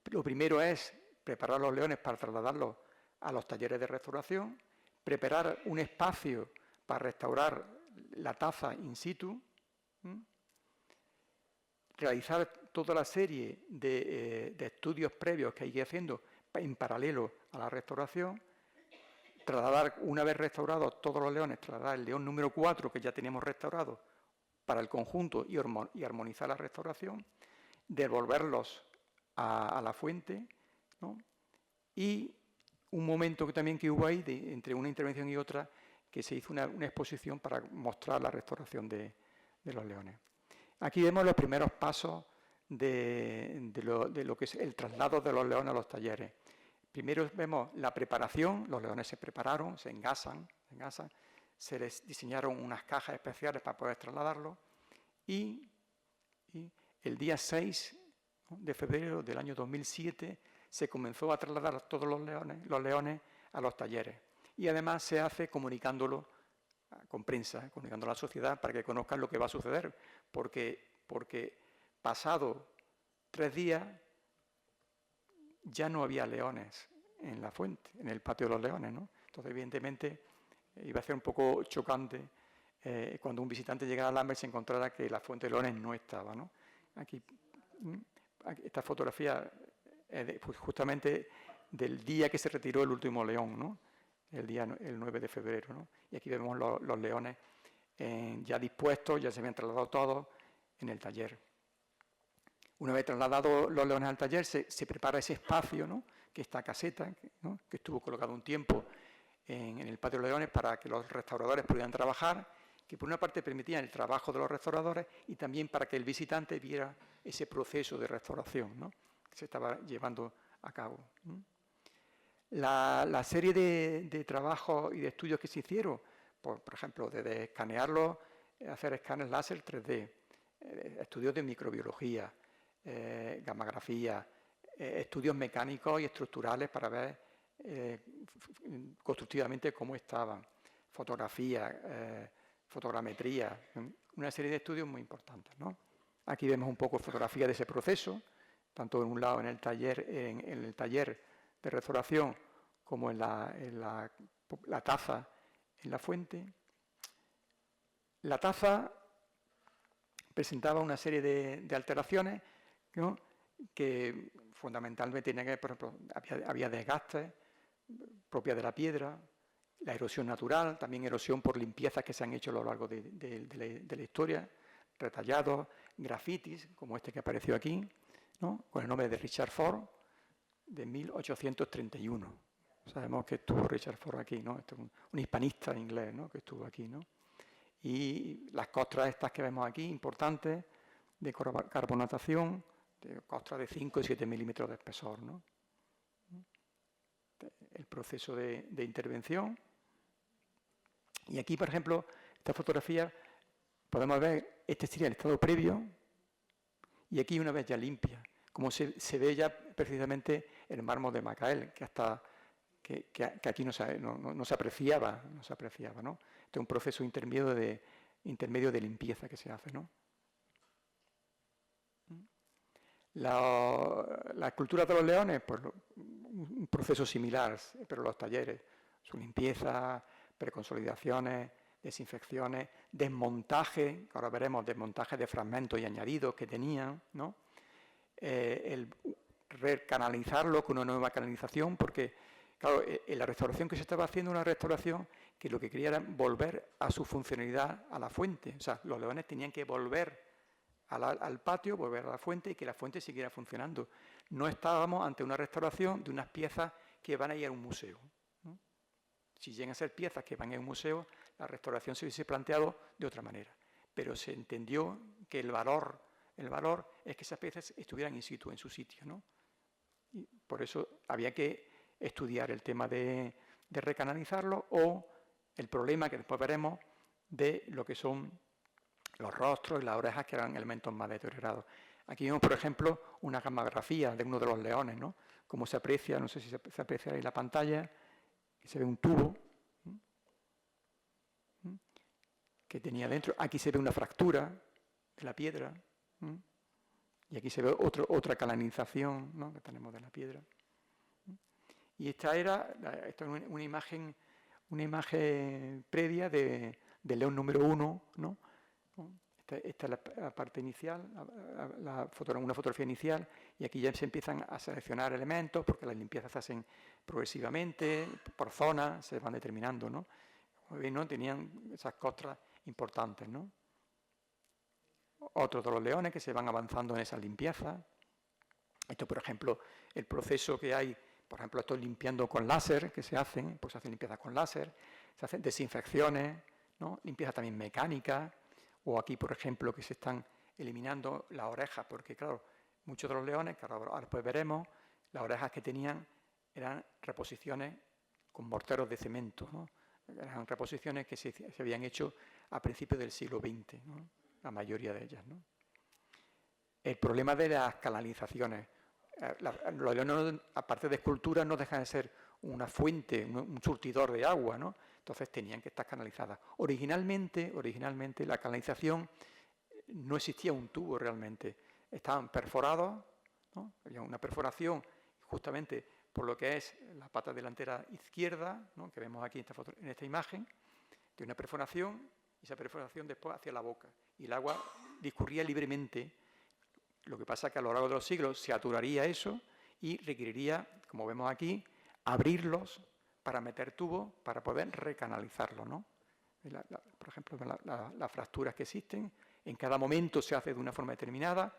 Lo primero es preparar los leones para trasladarlos a los talleres de restauración, preparar un espacio para restaurar la taza in situ, realizar toda la serie de estudios previos que hay que ir haciendo en paralelo a la restauración, trasladar, una vez restaurados todos los leones, trasladar el león número 4, que ya teníamos restaurado, para el conjunto y armonizar la restauración, devolverlos a la fuente, ¿no? Y un momento que también que hubo ahí, entre una intervención y otra, que se hizo una exposición para mostrar la restauración de los leones. Aquí vemos los primeros pasos de lo que es el traslado de los leones a los talleres. Primero vemos la preparación, los leones se prepararon, se engasan, se les diseñaron unas cajas especiales para poder trasladarlos y el día 6 de febrero del año 2007 se comenzó a trasladar a todos los leones a los talleres. Y además se hace comunicándolo con prensa, comunicando a la sociedad para que conozcan lo que va a suceder, porque pasado 3 días ya no había leones en la fuente, en el patio de los leones, ¿no? Entonces, evidentemente, iba a ser un poco chocante cuando un visitante llegara a Lambert y se encontrara que la fuente de leones no estaba, ¿no? Aquí esta fotografía es pues justamente del día que se retiró el último león, ¿no? El 9 de febrero, ¿no? Y aquí vemos los leones ya dispuestos, ya se habían trasladado todos en el taller. Una vez trasladados los leones al taller, se prepara ese espacio, ¿no? Que esta caseta, ¿no? Que estuvo colocado un tiempo en el patio de los leones para que los restauradores pudieran trabajar, que por una parte permitía el trabajo de los restauradores y también para que el visitante viera ese proceso de restauración, ¿no? Que se estaba llevando a cabo. La serie de trabajos y de estudios que se hicieron, por ejemplo, desde escanearlos, hacer escáneres láser 3D, estudios de microbiología, gammagrafía, estudios mecánicos y estructurales para ver constructivamente cómo estaban, fotografía, fotogrametría, una serie de estudios muy importantes, ¿no? Aquí vemos un poco fotografía de ese proceso, tanto en un lado en el taller de restauración como en la taza en la fuente. La taza presentaba una serie de alteraciones, ¿no? Que fundamentalmente tenían que ver, por ejemplo, había desgastes propias de la piedra, la erosión natural, también erosión por limpiezas que se han hecho a lo largo de la historia, retallados, grafitis, como este que apareció aquí, ¿no? Con el nombre de Richard Ford, de 1831. Sabemos que estuvo Richard Ford aquí, ¿no? Este es un hispanista inglés, ¿no? Que estuvo aquí, ¿no? Y las costras estas que vemos aquí, importantes, de carbonatación, de costras de 5 y 7 milímetros de espesor, ¿no? El proceso de intervención. Y aquí, por ejemplo, esta fotografía, podemos ver, este sería el estado previo, y aquí una vez ya limpia, como se ve ya precisamente el mármol de Macael, que aquí no se apreciaba, ¿no? Este es un proceso intermedio de limpieza que se hace, ¿no? La escultura de los leones, pues un proceso similar, pero los talleres, su limpieza, preconsolidaciones, desinfecciones, desmontaje, ahora veremos desmontaje de fragmentos y añadidos que tenían, ¿no? El recanalizarlo con una nueva canalización, porque, claro, en la restauración que se estaba haciendo, una restauración que lo que quería era volver a su funcionalidad a la fuente. O sea, los leones tenían que volver al patio, volver a la fuente y que la fuente siguiera funcionando. No estábamos ante una restauración de unas piezas que van a ir a un museo, ¿no? Si llegan a ser piezas que van a un museo, la restauración se hubiese planteado de otra manera. Pero se entendió que el valor es que esas piezas estuvieran in situ, en su sitio, ¿no? Y por eso había que estudiar el tema de recanalizarlo o el problema que después veremos de lo que son los rostros y las orejas, que eran elementos más deteriorados. Aquí vemos, por ejemplo, una gammagrafía de uno de los leones, ¿no? Como se aprecia, no sé si se aprecia ahí la pantalla, que se ve un tubo que tenía dentro. Aquí se ve una fractura de la piedra, y aquí se ve otra canalización, ¿no? Que tenemos de la piedra. Y esta es una imagen previa del león número 1, ¿no? Esta es la parte inicial, una fotografía inicial, y aquí ya se empiezan a seleccionar elementos porque las limpiezas se hacen progresivamente, por zonas, se van determinando, ¿no? Como veis, ¿no? Tenían esas costras importantes, ¿no? Otros de los leones que se van avanzando en esa limpieza. Esto, por ejemplo, el proceso que hay, por ejemplo, esto limpiando con láser, que se hacen, pues se hacen limpiezas con láser, se hacen desinfecciones, ¿no? Limpieza también mecánica, o aquí, por ejemplo, que se están eliminando las orejas, porque claro, muchos de los leones, que ahora después veremos, las orejas que tenían eran reposiciones con morteros de cemento, ¿no? Eran reposiciones que se habían hecho a principios del siglo XX, ¿no? La mayoría de ellas, ¿no? El problema de las canalizaciones. Los leones, aparte de esculturas, no dejan de ser una fuente, un surtidor de agua, ¿no? Entonces tenían que estar canalizadas. Originalmente la canalización no existía un tubo realmente. Estaban perforados, ¿no? Había una perforación justamente por lo que es la pata delantera izquierda, ¿no? Que vemos aquí en esta imagen, de una perforación, y esa perforación después hacia la boca. Y el agua discurría libremente. Lo que pasa es que a lo largo de los siglos se aturaría eso y requeriría, como vemos aquí, abrirlos para meter tubos para poder recanalizarlo, ¿no? Por ejemplo, las fracturas que existen, en cada momento se hace de una forma determinada,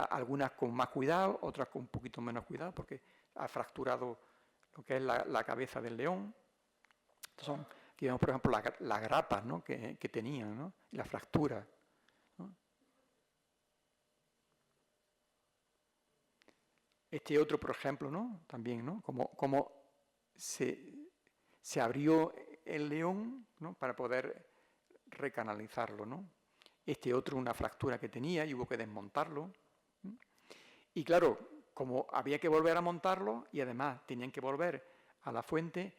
algunas con más cuidado, otras con un poquito menos cuidado, porque ha fracturado lo que es la cabeza del león. Entonces, aquí vemos, por ejemplo, las grapas, ¿no? que tenían, ¿no? Y las fracturas, ¿no? Este otro, por ejemplo, ¿no? También, ¿no? Como se abrió el león, ¿no? Para poder recanalizarlo, ¿no? Este otro, una fractura que tenía y hubo que desmontarlo, ¿no? Y claro, como había que volver a montarlo y además tenían que volver a la fuente,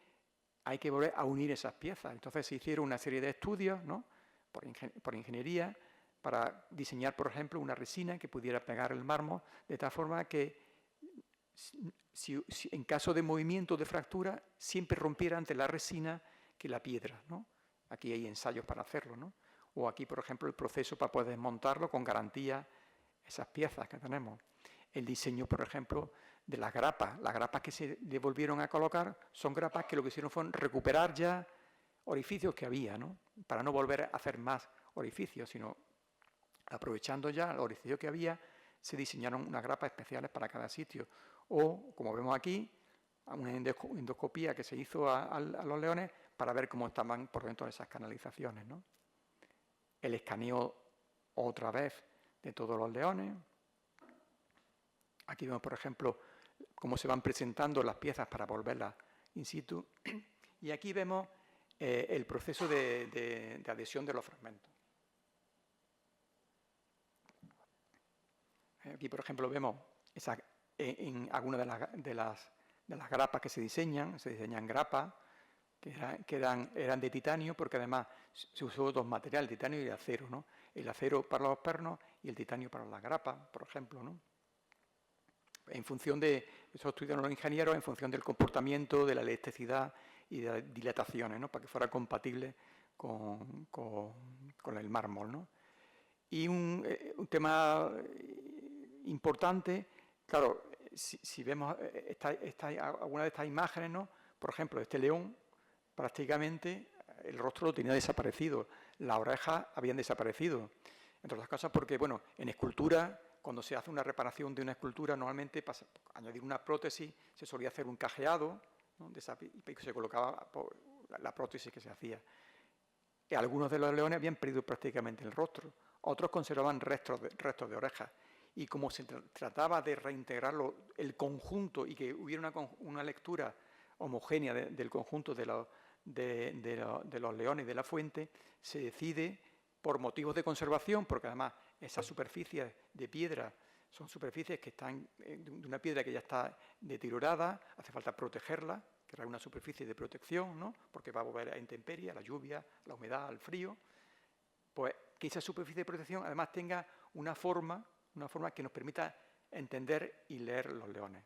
hay que volver a unir esas piezas. Entonces se hicieron una serie de estudios, ¿no? por ingeniería para diseñar, por ejemplo, una resina que pudiera pegar el mármol de tal forma que si en caso de movimiento de fractura siempre rompiera antes la resina que la piedra, ¿no? Aquí hay ensayos para hacerlo, ¿no? O aquí, por ejemplo, el proceso para poder desmontarlo con garantía, esas piezas que tenemos. El diseño, por ejemplo, de las grapas que se le volvieron a colocar son grapas que lo que hicieron fue recuperar ya orificios que había, ¿no? Para no volver a hacer más orificios, sino aprovechando ya los orificios que había, se diseñaron unas grapas especiales para cada sitio. O, como vemos aquí, una endoscopía que se hizo a los leones para ver cómo estaban por dentro de esas canalizaciones, ¿no? El escaneo otra vez de todos los leones. Aquí vemos, por ejemplo, cómo se van presentando las piezas para volverlas in situ. Y aquí vemos el proceso de adhesión de los fragmentos. Aquí, por ejemplo, vemos en algunas de las grapas que se diseñan grapas que eran de titanio, porque además se usó dos materiales, el titanio y el acero, ¿no? El acero para los pernos y el titanio para las grapas, por ejemplo, ¿no? En función de, eso estudiaron los ingenieros, en función del comportamiento, de la elasticidad y de las dilataciones, ¿no? Para que fuera compatible con el mármol, ¿no? Y un tema importante, claro, si vemos alguna de estas imágenes, ¿no? Por ejemplo, este león, prácticamente el rostro lo tenía desaparecido, las orejas habían desaparecido, entre otras cosas porque, bueno, en escultura, cuando se hace una reparación de una escultura, normalmente para añadir una prótesis se solía hacer un cajeado, ¿no? Y se colocaba la prótesis que se hacía. Y algunos de los leones habían perdido prácticamente el rostro, otros conservaban restos de orejas. Y como se trataba de reintegrarlo, el conjunto, y que hubiera una lectura homogénea del conjunto de los leones de la fuente, se decide, por motivos de conservación, porque además esas superficies de piedra son superficies que están de una piedra que ya está deteriorada, hace falta protegerla, crear una superficie de protección, ¿no? Porque va a volver a intemperie, a la lluvia, a la humedad, al frío, pues que esa superficie de protección además tenga una forma que nos permita entender y leer los leones.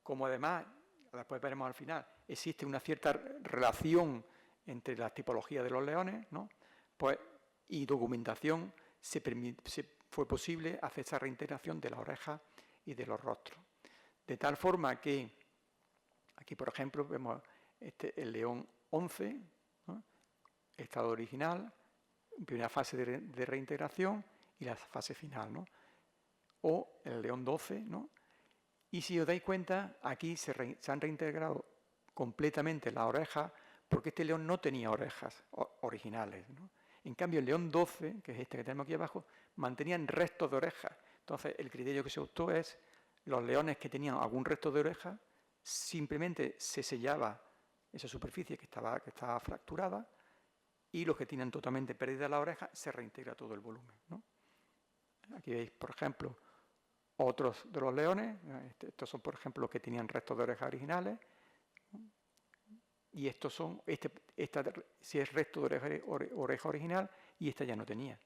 Como además, después veremos al final, existe una cierta relación entre la tipología de los leones, ¿no? Pues, y documentación, fue posible hacer esa reintegración de las orejas y de los rostros. De tal forma que, aquí por ejemplo, vemos el león 11, ¿no? Estado original, primera fase de reintegración y la fase final, ¿no? O el león 12, ¿no? Y si os dais cuenta, aquí se han reintegrado completamente las orejas, porque este león no tenía orejas originales, ¿no? En cambio, el león 12, que es este que tenemos aquí abajo, mantenían restos de orejas. Entonces, el criterio que se optó es los leones que tenían algún resto de oreja, simplemente se sellaba esa superficie que estaba fracturada, y los que tienen totalmente perdida la oreja, se reintegra todo el volumen, ¿no? Aquí veis, por ejemplo, otros de los leones. Estos son, por ejemplo, los que tenían restos de orejas originales. Y estos son, si es resto de oreja original, y esta ya no tenía.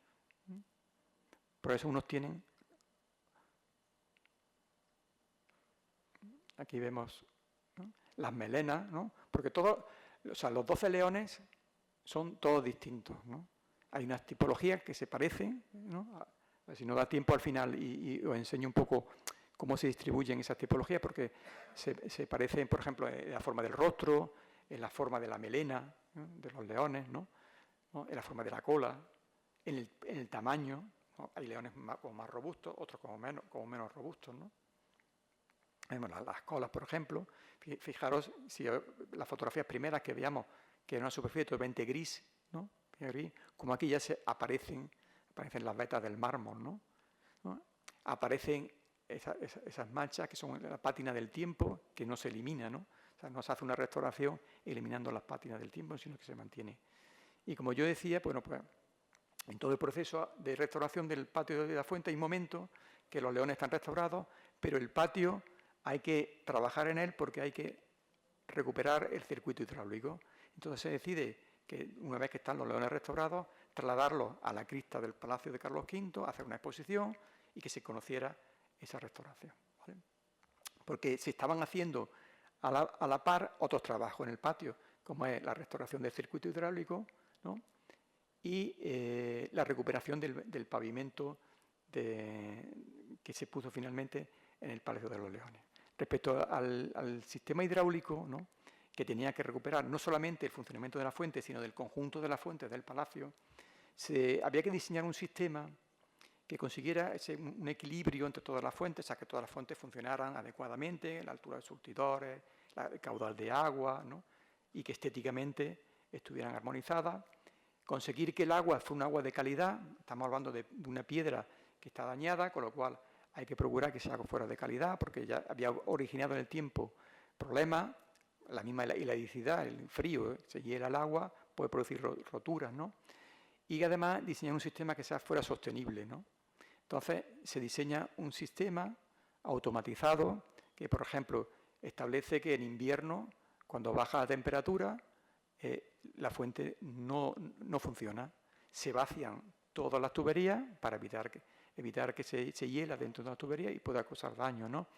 Por eso unos tienen... Aquí vemos, ¿no?, las melenas, ¿no? Porque los 12 leones son todos distintos, ¿no? Hay unas tipologías que se parecen, ¿no? Si no da tiempo al final y os enseño un poco cómo se distribuyen esas tipologías, porque se parecen, por ejemplo, en la forma del rostro, en la forma de la melena, ¿no?, de los leones, ¿no?, en la forma de la cola, en el tamaño, ¿no? Hay leones como más robustos, otros como menos robustos, ¿no? Vemos las colas, por ejemplo. Fijaros, si las fotografías primeras que veamos, que es una superficie totalmente gris, ¿no?, como aquí ya aparecen las vetas del mármol, ¿no? Aparecen esas manchas que son la pátina del tiempo, que no se elimina, ¿no? O sea, no se hace una restauración eliminando las pátinas del tiempo, sino que se mantiene. Y como yo decía, bueno, pues en todo el proceso de restauración del patio de la fuente hay momentos que los leones están restaurados, pero el patio hay que trabajar en él porque hay que recuperar el circuito hidráulico. Entonces se decide que una vez que están los leones restaurados, trasladarlos a la crista del Palacio de Carlos V, hacer una exposición y que se conociera esa restauración, ¿vale? Porque se estaban haciendo a la par otros trabajos en el patio, como es la restauración del circuito hidráulico, ¿no?, y la recuperación del pavimento que se puso finalmente en el Palacio de los Leones. Respecto al sistema hidráulico, ¿no?, que tenía que recuperar no solamente el funcionamiento de la fuente, sino del conjunto de las fuentes del palacio, había que diseñar un sistema que consiguiera un equilibrio entre todas las fuentes, o sea, que todas las fuentes funcionaran adecuadamente, la altura de surtidores, el caudal de agua, ¿no?, y que estéticamente estuvieran armonizadas. Conseguir que el agua fuera un agua de calidad. Estamos hablando de una piedra que está dañada, con lo cual hay que procurar que ese agua fuera de calidad, porque ya había originado en el tiempo problemas. La misma heladicidad, el frío, se hiela el agua, puede producir roturas, ¿no? Y además diseñar un sistema que fuera sostenible, ¿no? Entonces se diseña un sistema automatizado que, por ejemplo, establece que en invierno, cuando baja la temperatura, la fuente no funciona. Se vacían todas las tuberías para evitar que se hiela dentro de la tubería y pueda causar daño, ¿no?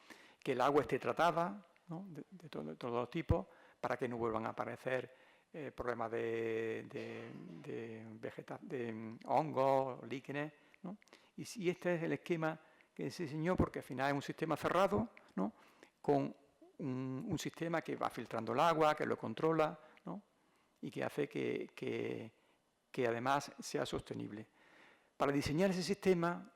Que el agua esté tratada, ¿no?, de todos los tipos, para que no vuelvan a aparecer problemas de hongos, líquenes, ¿no? Y este es el esquema que se diseñó, porque al final es un sistema cerrado, ¿no?, con un sistema que va filtrando el agua, que lo controla, ¿no?, y que hace que además sea sostenible. Para diseñar ese sistema,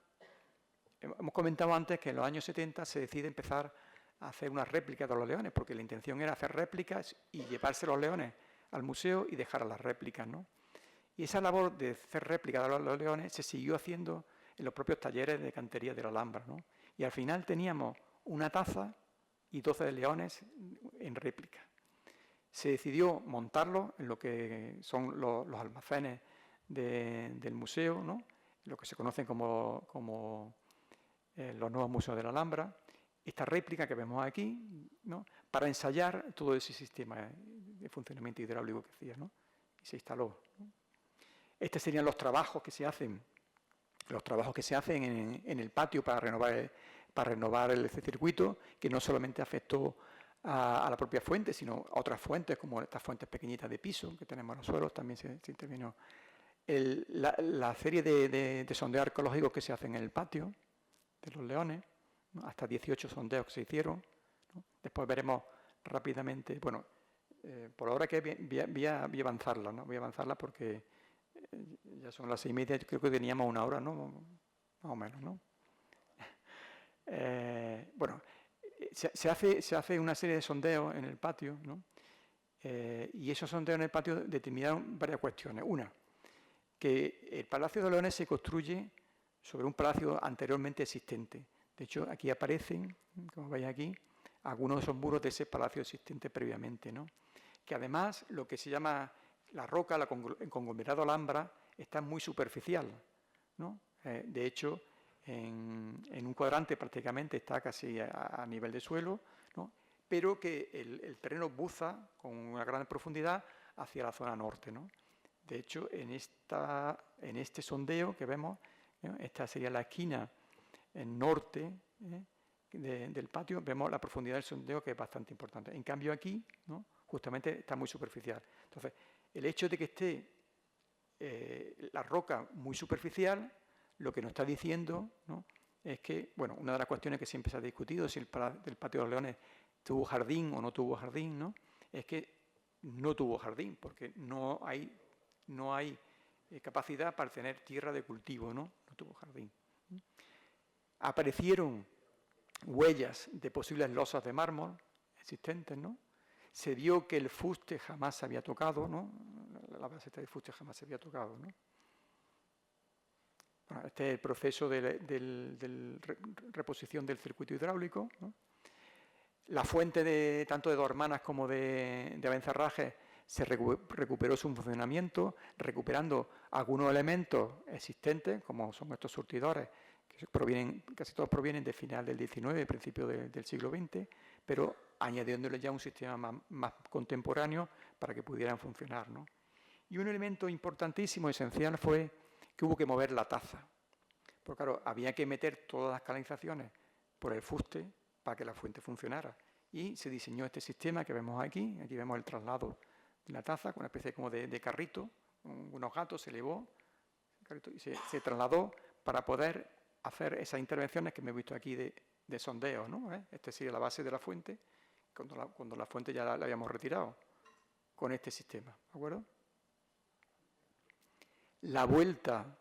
hemos comentado antes que en los años 70 se decide empezar a hacer una réplica de los leones, porque la intención era hacer réplicas y llevarse los leones al museo y dejar las réplicas, ¿no? Y esa labor de hacer réplicas de los leones se siguió haciendo en los propios talleres de cantería de la Alhambra, ¿no? Y al final teníamos una taza y 12 leones en réplica. Se decidió montarlo en lo que son los almacenes del museo, ¿no?, lo que se conocen como los nuevos museos de la Alhambra. Esta réplica que vemos aquí, ¿no?, para ensayar todo ese sistema de funcionamiento hidráulico que hacía, ¿no?, y se instaló, ¿no? Estos serían los trabajos que se hacen en el patio para renovar el circuito, que no solamente afectó a la propia fuente, sino a otras fuentes, como estas fuentes pequeñitas de piso que tenemos en los suelos, también se intervino la serie de sondeos arqueológicos que se hacen en el patio de los Leones, ¿no? Hasta 18 sondeos que se hicieron, ¿no? Después veremos rápidamente, bueno, por ahora que voy a avanzarla, ¿no? Voy a avanzarla porque ya son las 6:30, creo que teníamos 1 hora, ¿no? Más o menos, ¿no? Bueno, se hace una serie de sondeos en el patio, ¿no? Y esos sondeos en el patio determinaron varias cuestiones. Una, que el Palacio de Leones se construye sobre un palacio anteriormente existente. De hecho, aquí aparecen, como veis aquí, algunos de esos muros de ese palacio existente previamente, ¿no? Que además, lo que se llama la roca, el conglomerado Alhambra, está muy superficial, ¿no? De hecho, en un cuadrante prácticamente está casi a nivel de suelo, ¿no? Pero que el terreno buza con una gran profundidad hacia la zona norte, ¿no? De hecho, en este sondeo que vemos, esta sería la esquina norte del patio, vemos la profundidad del sondeo, que es bastante importante. En cambio aquí, ¿no? Justamente está muy superficial. Entonces, el hecho de que esté la roca muy superficial, lo que nos está diciendo, ¿no? Es que, bueno, una de las cuestiones que siempre se ha discutido, si el patio de los Leones tuvo jardín o no tuvo jardín, ¿no? Es que no tuvo jardín, porque no hay capacidad para tener tierra de cultivo, ¿no? No tuvo jardín. Aparecieron huellas de posibles losas de mármol existentes, ¿no? Se vio que el fuste jamás se había tocado, ¿no? La base del fuste jamás se había tocado, ¿no? Bueno, este es el proceso de reposición del circuito hidráulico, ¿no? La fuente tanto de Dormanas como de Abencerrajes se recuperó su funcionamiento, recuperando algunos elementos existentes, como son estos surtidores, que casi todos provienen de final del XIX, principio del siglo XX, pero añadiéndole ya un sistema más contemporáneo para que pudieran funcionar, ¿no? Y un elemento importantísimo, esencial, fue que hubo que mover la taza. Porque claro, había que meter todas las canalizaciones por el fuste para que la fuente funcionara. Y se diseñó este sistema que vemos aquí. Aquí vemos el traslado de la taza con una especie como de carrito. Unos gatos se elevó y se trasladó para poder hacer esas intervenciones que me he visto aquí de sondeo, ¿no? Esta sería la base de la fuente, cuando la fuente ya la habíamos retirado con este sistema, ¿de acuerdo? La vuelta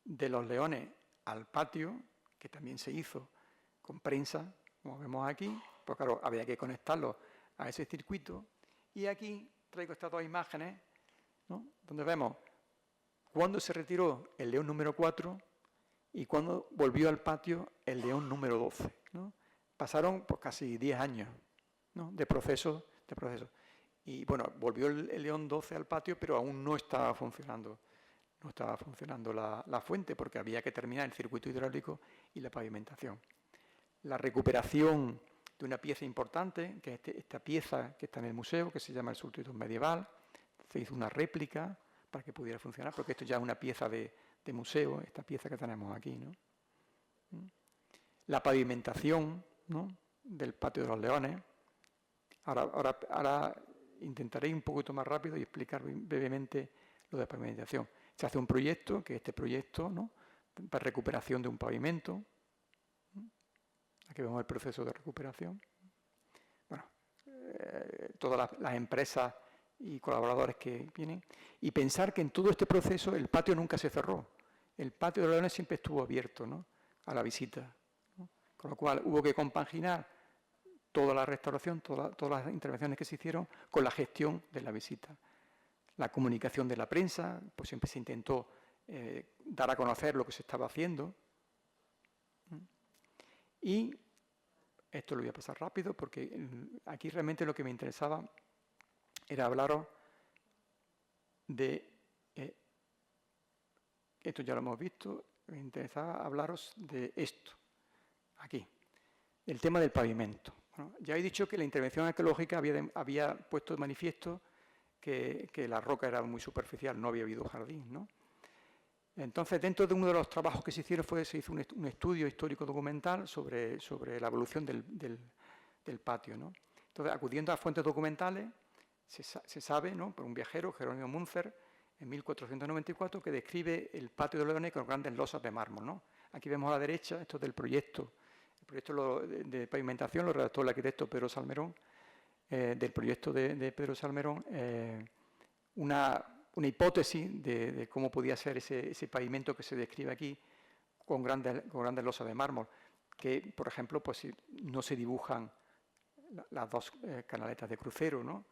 de los Leones al patio, que también se hizo con prensa, como vemos aquí, pues claro, había que conectarlo a ese circuito. Y aquí traigo estas dos imágenes, ¿no? Donde vemos cuándo se retiró el león número 4 y cuándo volvió al patio el león número 12, ¿no? Pasaron pues, casi 10 años, ¿no? de proceso. Y bueno, volvió el león 12 al patio, pero aún no estaba funcionando. No estaba funcionando la fuente porque había que terminar el circuito hidráulico y la pavimentación. La recuperación de una pieza importante, que es esta pieza que está en el museo, que se llama el surtidor medieval, se hizo una réplica para que pudiera funcionar, porque esto ya es una pieza de museo, esta pieza que tenemos aquí, ¿no? La pavimentación, ¿no? del patio de los Leones. Ahora intentaré ir un poquito más rápido y explicar brevemente lo de pavimentación. Se hace un proyecto, que es este proyecto, ¿no? para recuperación de un pavimento. Aquí vemos el proceso de recuperación. Bueno, todas las empresas y colaboradores que vienen. Y pensar que en todo este proceso el patio nunca se cerró. El patio de los Leones siempre estuvo abierto, ¿no? a la visita, ¿no? Con lo cual hubo que compaginar toda la restauración, todas las intervenciones que se hicieron con la gestión de la visita. La comunicación de la prensa, pues siempre se intentó dar a conocer lo que se estaba haciendo. Y esto lo voy a pasar rápido porque aquí realmente lo que me interesaba era hablaros de, esto ya lo hemos visto, me interesaba hablaros de esto, aquí, el tema del pavimento. Bueno, ya he dicho que la intervención arqueológica había puesto de manifiesto que la roca era muy superficial, no había habido jardín, ¿no? Entonces, dentro de uno de los trabajos que se hicieron se hizo un estudio histórico documental sobre la evolución del patio, ¿no? Entonces, acudiendo a fuentes documentales, se sabe, ¿no? por un viajero, Jerónimo Munzer, en 1494, que describe el patio de los leones con grandes losas de mármol, ¿no? Aquí vemos a la derecha, esto es del proyecto. El proyecto de pavimentación lo redactó el arquitecto Pedro Salmerón, del proyecto de Pedro Salmerón, una hipótesis de cómo podía ser ese pavimento que se describe aquí con grandes losas de mármol, que, por ejemplo, pues no se dibujan las dos canaletas de crucero, ¿no?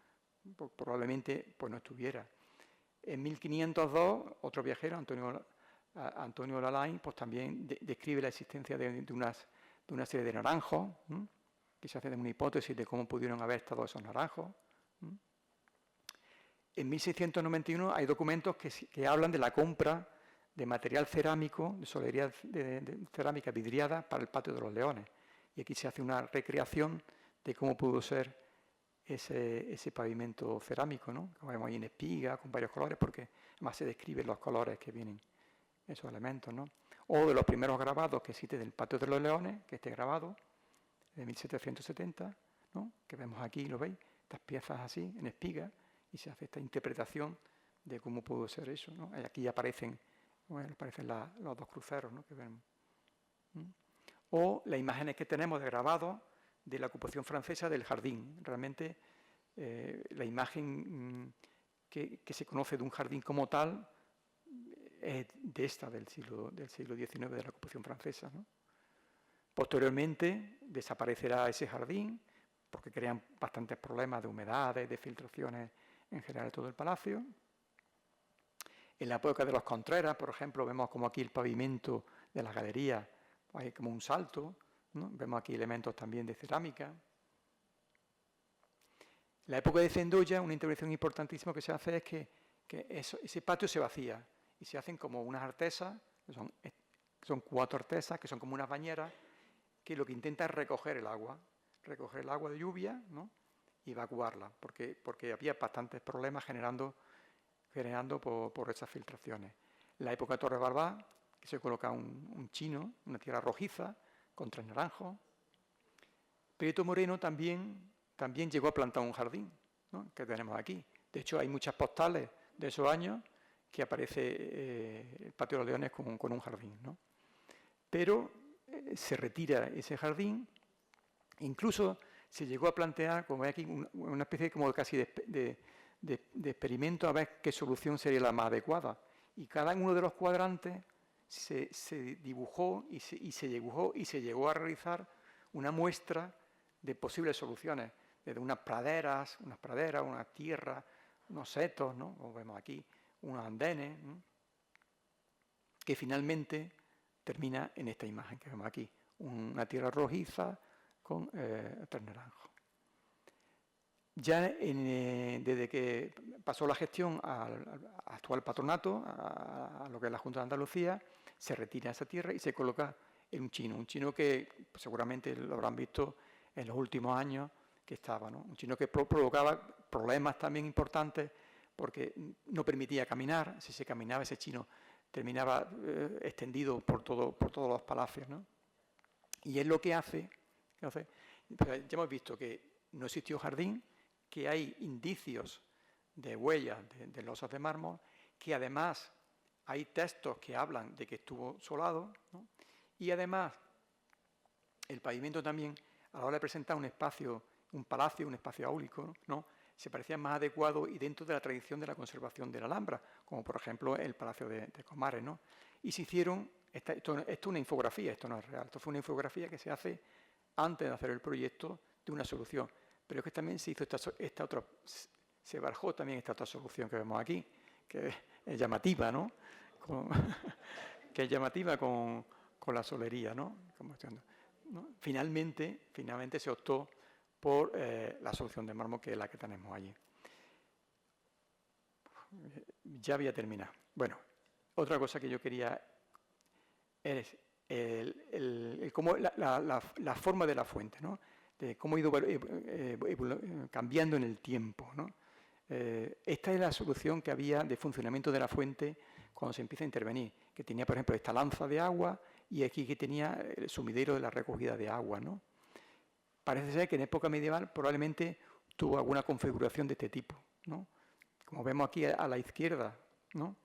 Probablemente pues no estuviera. En 1502, otro viajero, Antonio Lalain, pues también describe la existencia de una serie de naranjos, que se hace una hipótesis de cómo pudieron haber estado esos naranjos. En 1691 hay documentos que hablan de la compra de material cerámico, de solería de cerámica vidriada para el patio de los leones. Y aquí se hace una recreación de cómo pudo ser ese pavimento cerámico, ¿no? Como vemos ahí en espiga, con varios colores, porque además se describen los colores que vienen esos elementos, ¿no? O de los primeros grabados que existe del patio de los leones, que este grabado, de 1770, ¿no? Que vemos aquí, ¿lo veis? Estas piezas así, en espiga, y se hace esta interpretación de cómo pudo ser eso, ¿no? Aquí aparecen los dos cruceros, ¿no? Que vemos. O las imágenes que tenemos de grabados de la ocupación francesa del jardín. Realmente la imagen que se conoce de un jardín como tal es de esta del siglo XIX, de la ocupación francesa, ¿no? Posteriormente desaparecerá ese jardín porque crean bastantes problemas de humedades, de filtraciones en general todo el palacio. En la época de los Contreras, por ejemplo, vemos como aquí el pavimento de las galerías, hay como un salto, ¿no? Vemos aquí elementos también de cerámica. En la época de Zendoya, una intervención importantísima que se hace es que ese patio se vacía y se hacen como unas artesas, son 4 artesas, que son como unas bañeras, que lo que intenta es recoger el agua de lluvia, ¿no? Y evacuarla, porque había bastantes problemas generando por esas filtraciones. En la época de Torre Barbá, que se coloca un chino, una tierra rojiza, con 3 naranjos. Prieto Moreno también llegó a plantar un jardín, ¿no? Que tenemos aquí. De hecho, hay muchas postales de esos años que aparece el patio de los leones con un jardín, ¿no? Pero se retira ese jardín, incluso se llegó a plantear, como hay aquí, una especie como casi de experimento a ver qué solución sería la más adecuada. Y cada uno de los cuadrantes se dibujó y se llegó a realizar una muestra de posibles soluciones, desde unas praderas, unas tierras, unos setos, ¿no? Como vemos aquí, unos andenes, ¿no? Que finalmente termina en esta imagen que vemos aquí, una tierra rojiza con 3 naranjos. Ya desde que pasó la gestión al actual patronato, a lo que es la Junta de Andalucía, se retira esa tierra y se coloca en un chino que pues, seguramente lo habrán visto en los últimos años que estaba, ¿no? Un chino que provocaba problemas también importantes porque no permitía caminar. Si se caminaba, ese chino terminaba extendido por todos los palacios, ¿no? Y es lo que hace, ya hemos visto que no existió jardín, que hay indicios de huellas de losas de mármol, que además hay textos que hablan de que estuvo solado, ¿no? Y además el pavimento también, a la hora de presentar un espacio, un palacio, un espacio áulico, ¿no? Se parecía más adecuado y dentro de la tradición de la conservación de la Alhambra, como por ejemplo el Palacio de Comares, ¿no? Y se hicieron, esto es una infografía, esto no es real, esto fue una infografía que se hace antes de hacer el proyecto de una solución. Pero es que también se hizo esta otra, se barajó también esta otra solución que vemos aquí, que es llamativa, ¿no? Que es llamativa con la solería, ¿no? Finalmente se optó por la solución de mármol, que es la que tenemos allí. Ya voy a terminar. Bueno, otra cosa que yo quería es cómo la forma de la fuente, ¿no? De cómo ha ido cambiando en el tiempo, ¿no? Esta es la solución que había de funcionamiento de la fuente cuando se empieza a intervenir, que tenía, por ejemplo, esta lanza de agua y aquí que tenía el sumidero de la recogida de agua, ¿no? Parece ser que en época medieval probablemente tuvo alguna configuración de este tipo, ¿no? Como vemos aquí a la izquierda, ¿no?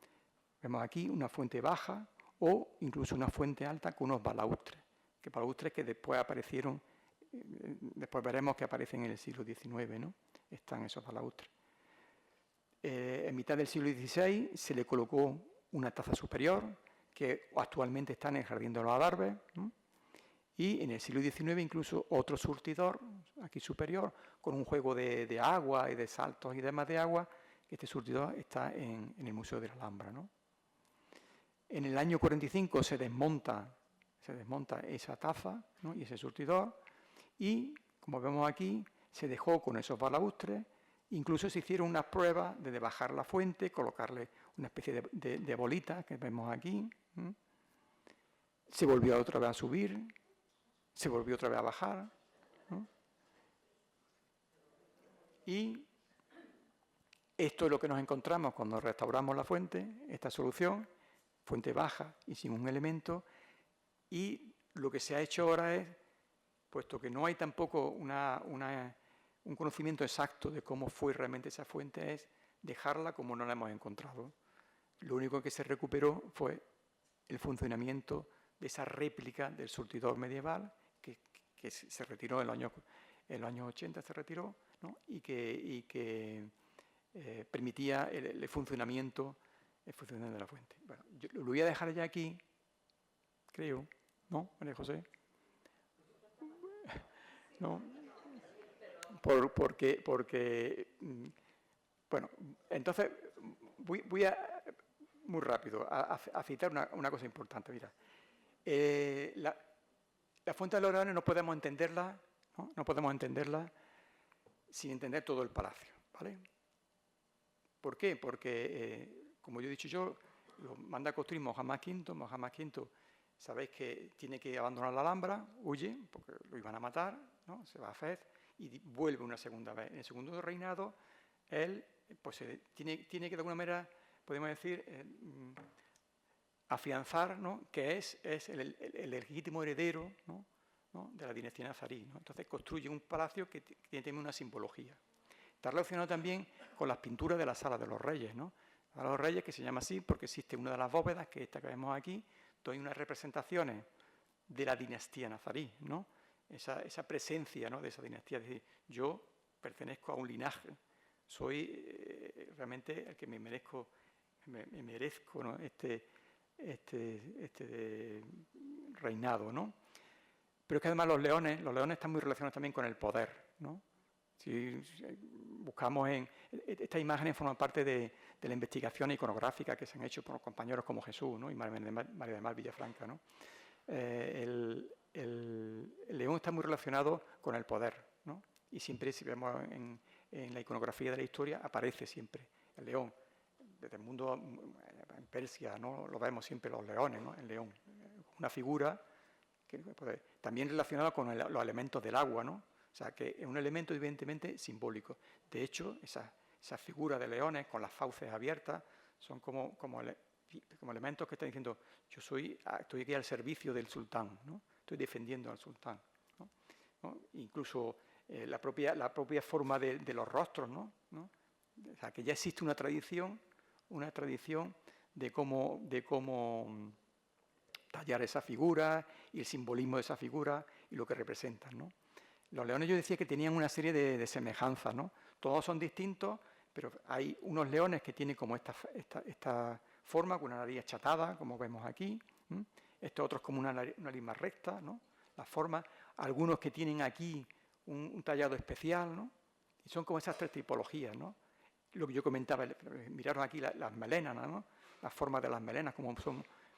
Vemos aquí una fuente baja o incluso una fuente alta con unos balaustres, que después aparecieron, después veremos que aparecen en el siglo XIX, ¿no? Están esos balaustres. En mitad del siglo XVI se le colocó una taza superior, que actualmente está en el Jardín de los Adarves, ¿no? Y en el siglo XIX incluso otro surtidor, aquí superior, con un juego de agua y de saltos y demás de agua. Este surtidor está en el Museo de la Alhambra, ¿no? En el año 45 se desmonta esa taza, ¿no? Y ese surtidor, y como vemos aquí, se dejó con esos balaustres. Incluso se hicieron unas pruebas de bajar la fuente, colocarle una especie de bolita que vemos aquí. Se volvió otra vez a subir, se volvió otra vez a bajar, ¿no? Y esto es lo que nos encontramos cuando restauramos la fuente, esta solución, fuente baja y sin un elemento. Y lo que se ha hecho ahora es, puesto que no hay tampoco un conocimiento exacto de cómo fue realmente esa fuente, es dejarla como no la hemos encontrado. Lo único que se recuperó fue el funcionamiento de esa réplica del surtidor medieval que se retiró en los años 80, se retiró, ¿no? y que permitía el funcionamiento de la fuente. Bueno, yo lo voy a dejar ya aquí, creo, ¿no, María José? No, porque bueno, entonces voy a, muy rápido, a citar una cosa importante. Mira, la fuente de los leones no podemos entenderla, ¿no? No podemos entenderla sin entender todo el palacio, ¿vale? ¿Por qué? Porque, como yo he dicho yo, lo manda a construir Mohamed V. Mohamed V, sabéis que tiene que abandonar la Alhambra, huye, porque lo iban a matar, ¿no? Se va a Fez y vuelve una segunda vez. En el segundo reinado, él pues, tiene que de alguna manera, podemos decir, afianzar, ¿no? Que es el legítimo heredero, ¿no? De la dinastía nazarí, ¿no? Entonces construye un palacio que tiene una simbología. Está relacionado también con las pinturas de la Sala de los Reyes, ¿no? La Sala de los Reyes, que se llama así porque existe una de las bóvedas, que es esta que vemos aquí, donde hay unas representaciones de la dinastía nazarí, ¿no? Esa presencia, ¿no? De esa dinastía. Es decir, yo pertenezco a un linaje, soy realmente el que me merezco, ¿no? este reinado, ¿no? Pero es que además los leones están muy relacionados también con el poder, ¿no? Si buscamos estas imágenes forman parte de la investigación iconográfica que se han hecho por compañeros como Jesús, ¿no? Y María del Mar Villafranca, ¿no? El león está muy relacionado con el poder, ¿no? Y siempre, si vemos en la iconografía de la historia, aparece siempre el león. Desde el mundo, en Persia, ¿no? Lo vemos siempre los leones, ¿no? El león, una figura que, pues, también relacionada con los elementos del agua, ¿no? O sea, que es un elemento evidentemente simbólico. De hecho, esas figuras de leones con las fauces abiertas son como elementos que están diciendo, yo estoy aquí al servicio del sultán, ¿no? Estoy defendiendo al sultán, ¿no? Incluso la propia forma de los rostros, ¿no? O sea, que ya existe una tradición de cómo tallar esa figura y el simbolismo de esa figura y lo que representan, ¿no? Los leones, yo decía que tenían una serie de semejanzas, ¿no? Todos son distintos, pero hay unos leones que tienen como esta forma, con una nariz achatada, como vemos aquí. Estos otros como una nariz más recta, ¿no? Las formas. Algunos que tienen aquí un tallado especial, ¿no? Y son como esas tres tipologías, ¿no? Lo que yo comentaba, miraron aquí las melenas, ¿no? Las formas de las melenas, como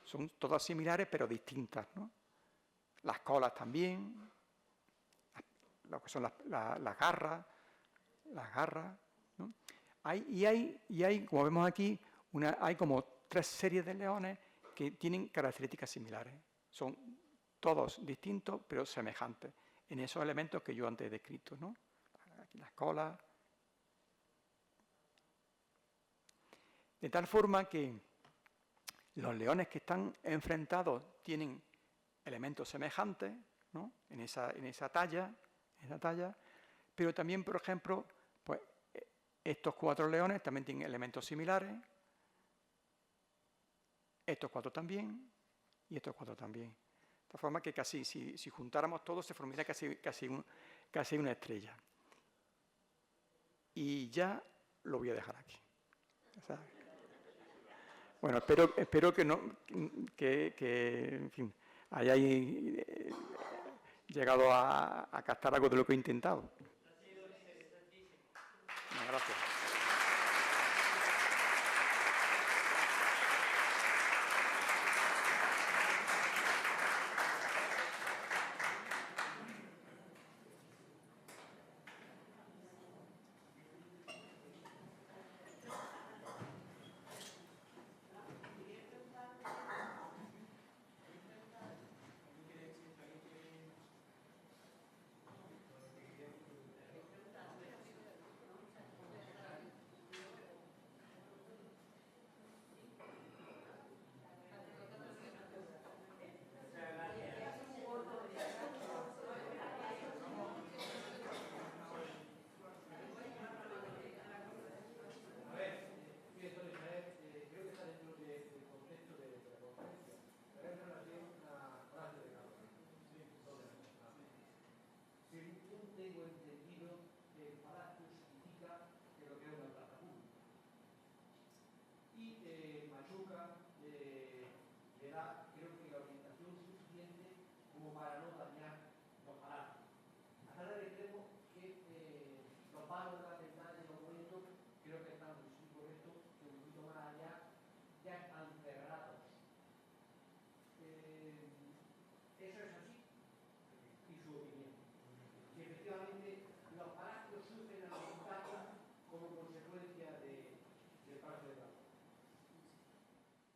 son todas similares, pero distintas, ¿no? Las colas también, lo que son las garras, ¿no? Hay, como vemos aquí, hay como 3 series de leones que tienen características similares. Son todos distintos, pero semejantes en esos elementos que yo antes he descrito, ¿no? Aquí las colas. De tal forma que los leones que están enfrentados tienen elementos semejantes, ¿no? en esa talla, pero también, por ejemplo, pues, estos 4 leones también tienen elementos similares, estos 4 también y estos 4 también. De tal forma que casi, si juntáramos todos, se formaría casi una estrella. Y ya lo voy a dejar aquí. ¿Sabes? Bueno, espero que no, en fin, hayáis llegado a captar algo de lo que he intentado. Gracias.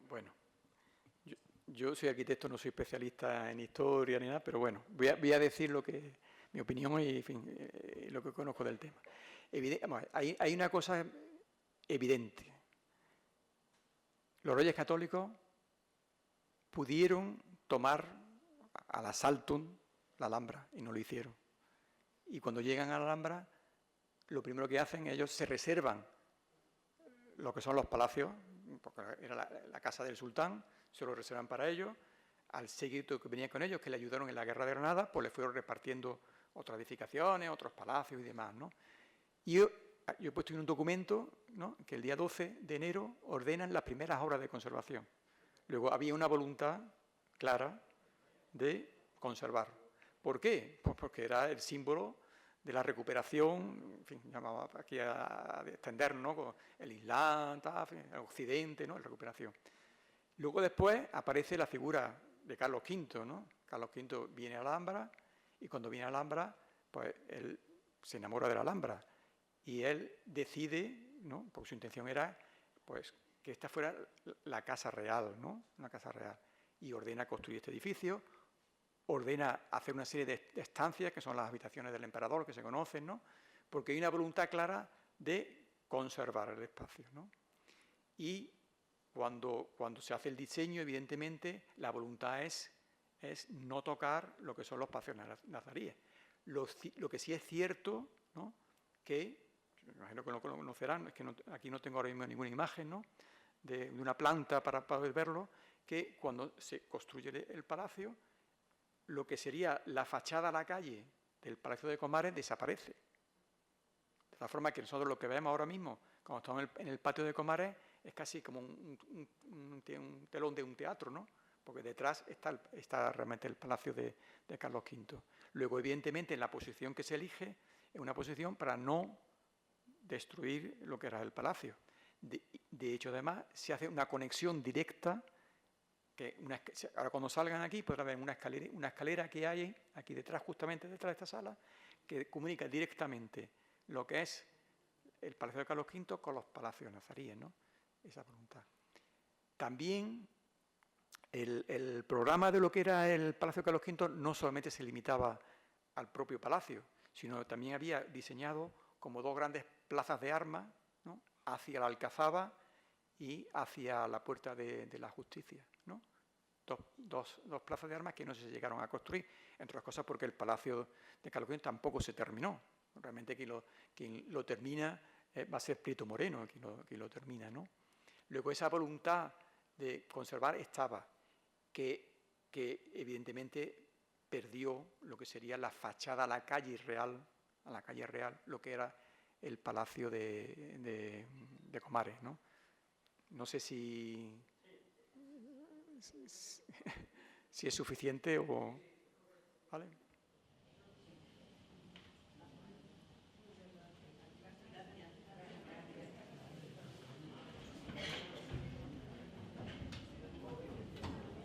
Bueno, yo soy arquitecto, no soy especialista en historia ni nada, pero bueno, voy a decir mi opinión y, en fin, lo que conozco del tema. Hay una cosa evidente. Los Reyes Católicos pudieron tomar al asalto la Alhambra y no lo hicieron. Y cuando llegan a la Alhambra, lo primero que hacen, ellos se reservan lo que son los palacios, porque era la casa del sultán, se lo reservan para ellos. Al séquito que venía con ellos, que le ayudaron en la guerra de Granada, pues le fueron repartiendo otras edificaciones, otros palacios y demás, ¿no? Y yo he puesto en un documento, ¿no?, que el día 12 de enero ordenan las primeras obras de conservación. Luego había una voluntad clara de conservar. ¿Por qué? Pues porque era el símbolo de la recuperación, en fin, llamaba aquí a extendernos, ¿no?, el Islam, el Occidente, ¿no?, la recuperación. Luego después aparece la figura de Carlos V, ¿no? Carlos V viene a la Alhambra y cuando viene a la Alhambra, pues él se enamora de la Alhambra y él decide, ¿no?, porque su intención era, pues, que esta fuera la casa real, ¿no?, una casa real, y ordena construir este edificio, ordena hacer una serie de estancias, que son las habitaciones del emperador, que se conocen, ¿no?, porque hay una voluntad clara de conservar el espacio, ¿no? Y cuando se hace el diseño, evidentemente, la voluntad es no tocar lo que son los espacios nazaríes. Lo que sí es cierto, ¿no?, que, me imagino que lo conocerán, es que aquí no tengo ahora mismo ninguna imagen, ¿no?, de una planta para poder verlo, que cuando se construye el palacio, lo que sería la fachada a la calle del Palacio de Comares desaparece. De la forma que nosotros lo que vemos ahora mismo, cuando estamos en el patio de Comares, es casi como un telón de un teatro, ¿no?, porque detrás está realmente el palacio de Carlos V. Luego, evidentemente, la posición que se elige es una posición para no destruir lo que era el palacio. De hecho, además, se hace una conexión directa, que ahora cuando salgan aquí podrán ver una escalera que hay aquí detrás, justamente detrás de esta sala, que comunica directamente lo que es el Palacio de Carlos V con los palacios nazaríes, ¿no?, esa voluntad. También el programa de lo que era el Palacio de Carlos V no solamente se limitaba al propio palacio, sino también había diseñado como 2 grandes plazas de armas, ¿no?, hacia la Alcazaba y hacia la Puerta de la Justicia, ¿no? Dos plazas de armas que no se llegaron a construir, entre otras cosas porque el Palacio de Carlos V tampoco se terminó. Realmente quien lo termina va a ser Prieto Moreno, quien lo termina, ¿no? Luego esa voluntad de conservar estaba, que evidentemente perdió lo que sería la fachada a la calle real, lo que era el Palacio de Comares, ¿no? No sé si es suficiente o... ¿vale?